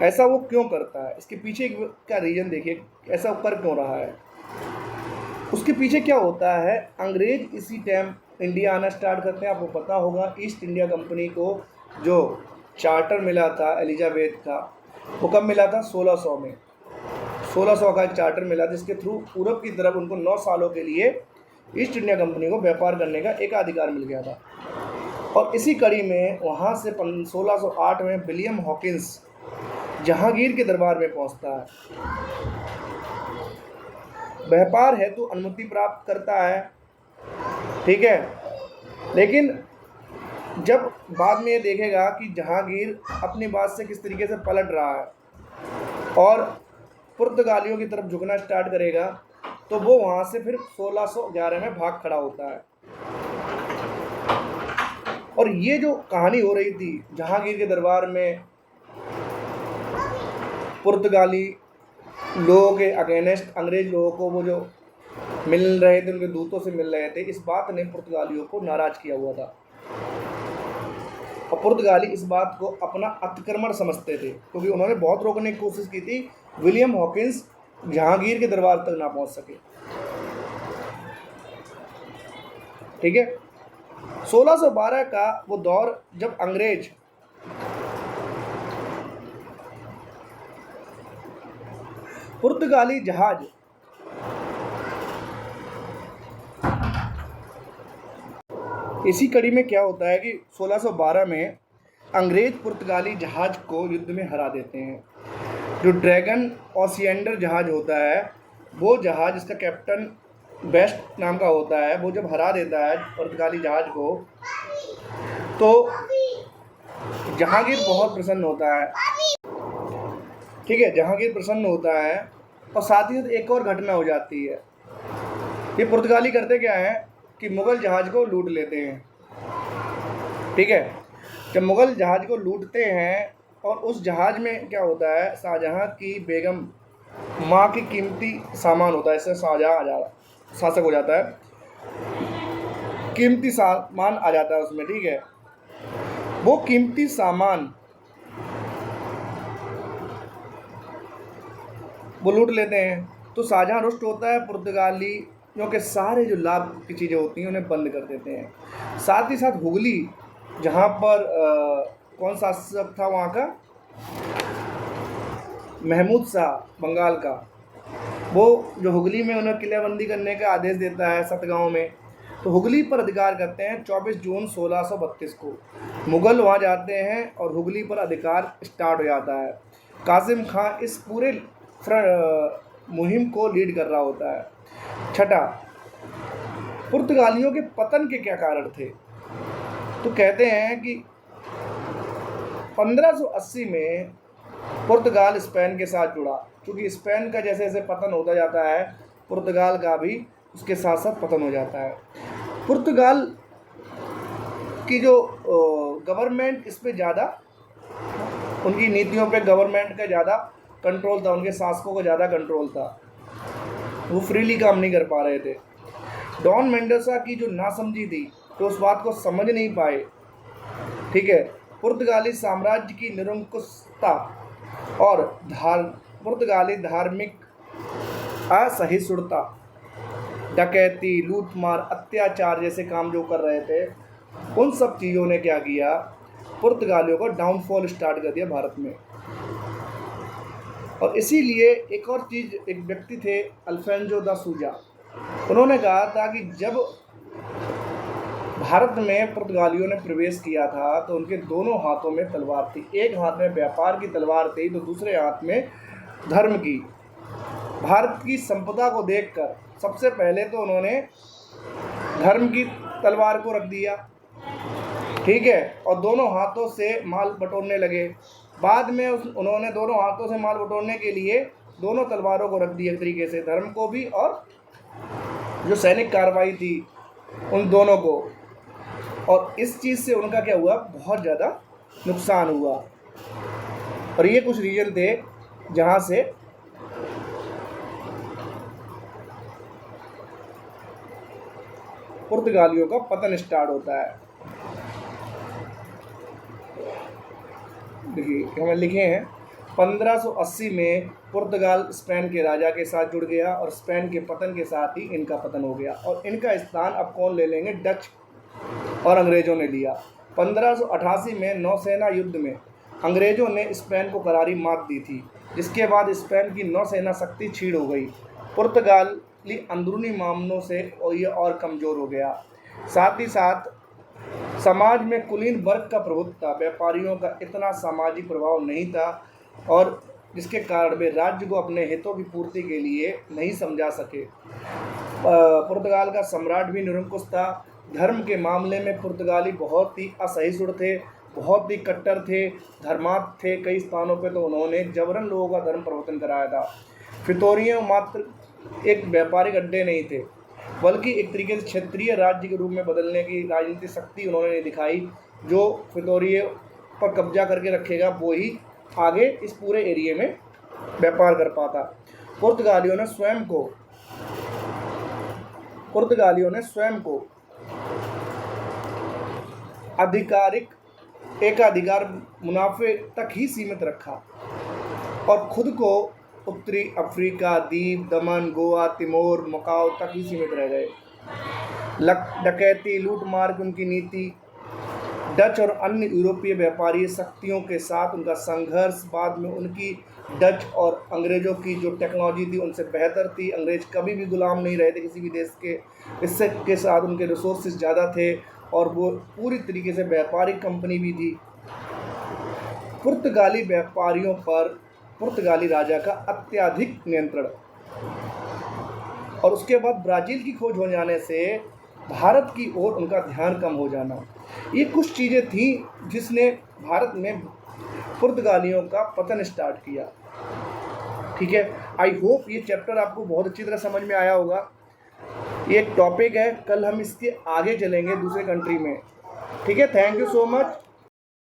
ऐसा वो क्यों करता है, इसके पीछे का रीज़न देखिए, ऐसा कर क्यों रहा है, उसके पीछे क्या होता है। अंग्रेज इसी टाइम इंडिया आना स्टार्ट करते हैं। आपको पता होगा ईस्ट इंडिया कंपनी को जो चार्टर मिला था एलिजाबेथ का, वो कब मिला था? 1600 में। 1600 का एक चार्टर मिला जिसके थ्रू पूरब की तरफ उनको 9 सालों के लिए ईस्ट इंडिया कंपनी को व्यापार करने का एक अधिकार मिल गया था। और इसी कड़ी में वहाँ से 1608 में विलियम हॉकिंस जहांगीर के दरबार में पहुंचता है, व्यापार हेतु अनुमति प्राप्त करता है, ठीक है। लेकिन जब बाद में ये देखेगा कि जहांगीर अपनी बात से किस तरीके से पलट रहा है और पुर्तगालियों की तरफ झुकना स्टार्ट करेगा, तो वो वहाँ से फिर 1611 में भाग खड़ा होता है। और ये जो कहानी हो रही थी जहांगीर के दरबार में पुर्तगाली लोगों के अगेंस्ट अंग्रेज लोगों को वो जो मिल रहे थे, उनके दूतों से मिल रहे थे, इस बात ने पुर्तगालियों को नाराज किया हुआ था। और पुर्तगाली इस बात को अपना अतिक्रमण समझते थे, क्योंकि उन्होंने बहुत रोकने की कोशिश की थी, विलियम हॉकिंस जहांगीर के दरबार तक ना पहुंच सके, ठीक है। 1612 का वो दौर जब अंग्रेज पुर्तगाली जहाज इसी कड़ी में क्या होता है कि 1612 में अंग्रेज पुर्तगाली जहाज को युद्ध में हरा देते हैं। जो ड्रैगन ओसिएंडर जहाज होता है, वो जहाज, इसका कैप्टन बेस्ट नाम का होता है, वो जब हरा देता है पुर्तगाली जहाज को, तो जहांगीर बहुत प्रसन्न होता है, ठीक है। जहांगीर प्रसन्न होता है और साथ ही साथ एक और घटना हो जाती है। ये पुर्तगाली करते क्या है कि मुग़ल जहाज को लूट लेते हैं, ठीक है। जब मुग़ल जहाज को लूटते हैं और उस जहाज में क्या होता है, शाहजहाँ की बेगम माँ की कीमती सामान होता है, इससे शाहजहाँ शासक हो जाता है, कीमती सामान आ जाता है उसमें, ठीक है। वो कीमती सामान वो लूट लेते हैं, तो शाहजहाँ रुष्ट होता है, पुर्तगालियों के सारे जो लाभ की चीज़ें होती हैं उन्हें बंद कर देते हैं। साथ ही साथ हुगली, जहाँ पर कौन शासक था वहाँ का, महमूद शाह बंगाल का, वो जो हुगली में उन्हें किलेबंदी करने का आदेश देता है सतगांव में, तो हुगली पर अधिकार करते हैं 24 जून 1632 को। मुग़ल वहाँ जाते हैं और हुगली पर अधिकार स्टार्ट हो जाता है। कासिम खां इस पूरे मुहिम को लीड कर रहा होता है। छठा, पुर्तगालियों के पतन के क्या कारण थे, तो कहते हैं कि 1580 में पुर्तगाल स्पेन के साथ जुड़ा, क्योंकि स्पेन का जैसे जैसे पतन होता जाता है, पुर्तगाल का भी उसके साथ साथ पतन हो जाता है। पुर्तगाल की जो गवर्नमेंट, इस पे ज़्यादा उनकी नीतियों पे गवर्नमेंट का ज़्यादा कंट्रोल था, उनके शासकों को ज़्यादा कंट्रोल था, वो फ्रीली काम नहीं कर पा रहे थे। डॉन मेंडोसा की जो नासमझी थी, तो उस बात को समझ नहीं पाए, ठीक है। पुर्तगाली साम्राज्य की निरंकुशता और पुर्तगाली धार्मिक असहिष्णुता, डकैती, लूटमार, अत्याचार जैसे काम जो कर रहे थे, उन सब चीज़ों ने क्या किया, पुर्तगालियों को डाउनफॉल स्टार्ट कर दिया भारत में। और इसीलिए एक और चीज़, एक व्यक्ति थे अल्फोंसो दा सूजा, उन्होंने कहा था कि जब भारत में पुर्तगालियों ने प्रवेश किया था तो उनके दोनों हाथों में तलवार थी, एक हाथ में व्यापार की तलवार थी तो दूसरे हाथ में धर्म की। भारत की संपदा को देखकर सबसे पहले तो उन्होंने धर्म की तलवार को रख दिया, ठीक है, और दोनों हाथों से माल बटोरने लगे। बाद में उन्होंने दोनों हाथों से माल बटोरने के लिए दोनों तलवारों को रख दिया, एक तरीके से धर्म को भी और जो सैनिक कार्रवाई थी उन दोनों को। और इस चीज़ से उनका क्या हुआ, बहुत ज़्यादा नुकसान हुआ। और ये कुछ रीजन थे जहाँ से पुर्तगालियों का पतन स्टार्ट होता है। देखिए हमें लिखे हैं 1580 में पुर्तगाल स्पेन के राजा के साथ जुड़ गया और स्पेन के पतन के साथ ही इनका पतन हो गया। और इनका स्थान अब कौन ले लेंगे, डच और अंग्रेज़ों ने लिया। 1588 में नौसेना युद्ध में अंग्रेज़ों ने स्पेन को करारी मात दी थी, जिसके बाद स्पेन की नौसेना शक्ति क्षीण हो गई। पुर्तगाली अंदरूनी मामलों से ये और कमज़ोर हो गया। साथ ही साथ समाज में कुलीन वर्ग का प्रभुत्व था, व्यापारियों का इतना सामाजिक प्रभाव नहीं था और जिसके कारण वे राज्य को अपने हितों की पूर्ति के लिए नहीं समझा सके। पुर्तगाल का सम्राट भी निरंकुश था। धर्म के मामले में पुर्तगाली बहुत ही असहिष्णु थे, बहुत ही कट्टर थे, धर्मांध थे। कई स्थानों पे तो उन्होंने जबरन लोगों का धर्म परिवर्तन कराया था। फितोरियों मात्र एक व्यापारिक अड्डे नहीं थे, बल्कि एक तरीके से क्षेत्रीय राज्य के रूप में बदलने की राजनीतिक शक्ति उन्होंने दिखाई। जो फितोरियों पर कब्जा करके रखेगा वो ही आगे इस पूरे एरिया में व्यापार कर पाता। पुर्तगालियों ने स्वयं को एकाधिकार मुनाफे तक ही सीमित रखा और खुद को उत्तरी अफ्रीका द्वीप, दमन, गोवा, तिमोर, मकाओ तक ही सीमित रह गए। डकैती, लूटमार की उनकी नीति, डच और अन्य यूरोपीय व्यापारी शक्तियों के साथ उनका संघर्ष, बाद में उनकी डच और अंग्रेज़ों की जो टेक्नोलॉजी थी उनसे बेहतर थी। अंग्रेज कभी भी गुलाम नहीं रहे थे किसी भी देश के, इससे के साथ उनके रिसोर्सेज ज़्यादा थे और वो पूरी तरीके से व्यापारिक कंपनी भी थी। पुर्तगाली व्यापारियों पर पुर्तगाली राजा का अत्यधिक नियंत्रण और उसके बाद ब्राज़ील की खोज हो जाने से भारत की ओर उनका ध्यान कम हो जाना, ये कुछ चीज़ें थी जिसने भारत में पुर्तगालियों का पतन स्टार्ट किया। ठीक है, आई होप ये चैप्टर आपको बहुत अच्छी तरह समझ में आया होगा। ये एक टॉपिक है, कल हम इसके आगे चलेंगे दूसरे कंट्री में। ठीक है, थैंक यू सो मच।